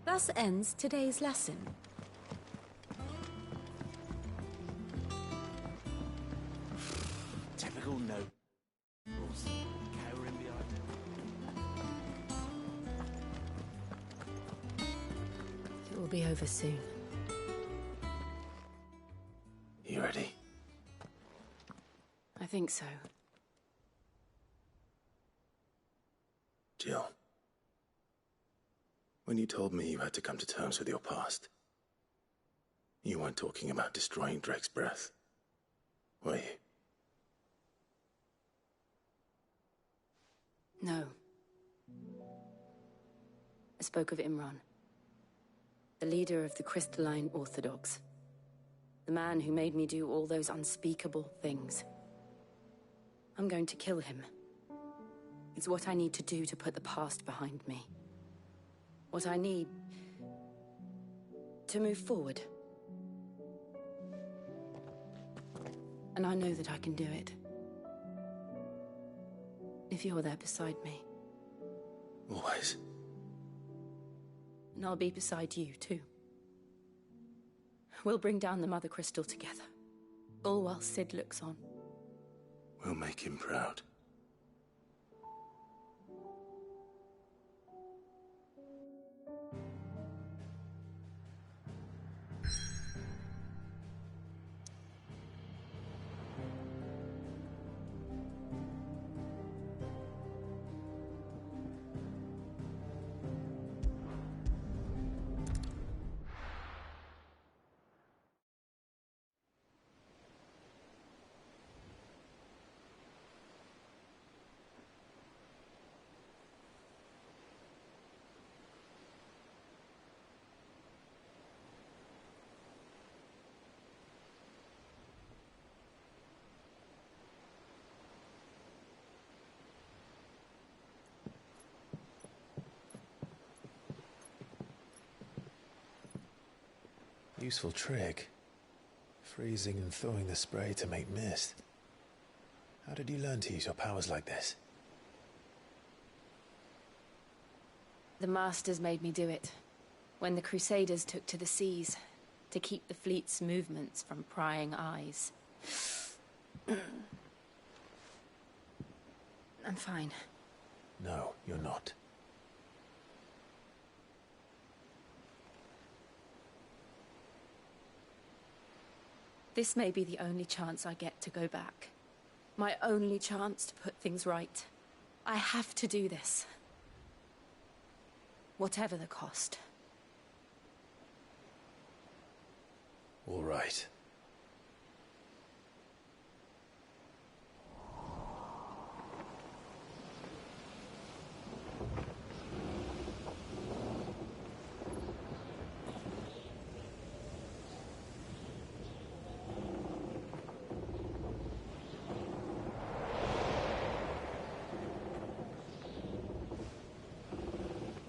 [SPEAKER 2] Thus ends today's lesson.
[SPEAKER 1] Typical note. Cowering behind
[SPEAKER 6] It will be over soon.
[SPEAKER 8] You ready?
[SPEAKER 6] I think so.
[SPEAKER 8] Jill. When you told me you had to come to terms with your past, you weren't talking about destroying Drake's breath, were you?
[SPEAKER 6] No. I spoke of Imran, the leader of the Crystalline Orthodox. The man who made me do all those unspeakable things. I'm going to kill him. It's what I need to do to put the past behind me. What I need to move forward. And I know that I can do it. If you're there beside me.
[SPEAKER 8] Always.
[SPEAKER 6] And I'll be beside you, too. We'll bring down the Mother Crystal together. All while Sid looks on.
[SPEAKER 8] We'll make him proud.
[SPEAKER 9] Useful trick. Freezing and thawing the spray to make mist. How did you learn to use your powers like this?
[SPEAKER 6] The Masters made me do it. When the Crusaders took to the seas, to keep the fleet's movements from prying eyes. I'm fine.
[SPEAKER 9] No, you're not.
[SPEAKER 6] This may be the only chance I get to go back. My only chance to put things right. I have to do this. Whatever the cost.
[SPEAKER 9] All right.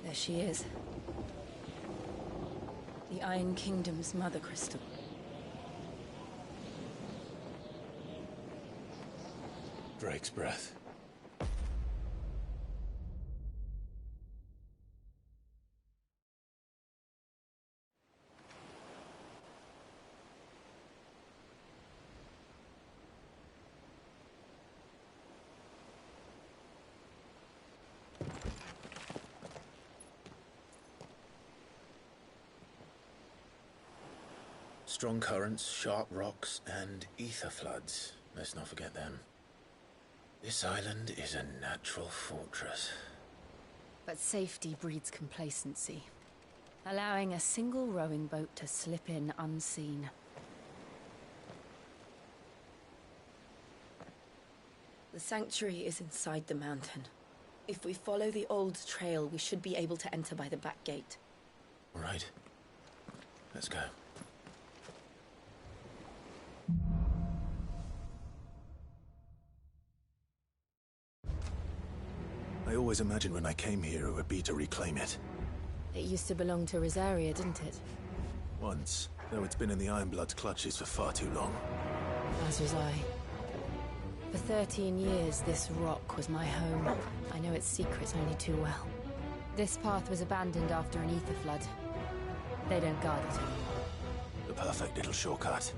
[SPEAKER 6] There she is. The Iron Kingdom's Mother Crystal.
[SPEAKER 9] Drake's breath. Strong currents, sharp rocks, and ether floods. Let's not forget them. This island is a natural fortress.
[SPEAKER 6] But safety breeds complacency. Allowing a single rowing boat to slip in unseen. The sanctuary is inside the mountain. If we follow the old trail, we should be able to enter by the back gate.
[SPEAKER 9] All right. Let's go.
[SPEAKER 8] always imagined when I came here it would be to reclaim it.
[SPEAKER 6] It used to belong to Rosaria, didn't it?
[SPEAKER 8] Once, though it's been in the Ironblood's clutches for far too long.
[SPEAKER 6] As was I. For 13 years, this rock was my home. I know its secrets only too well. This path was abandoned after an ether flood. They don't guard it anymore.
[SPEAKER 8] The perfect little shortcut.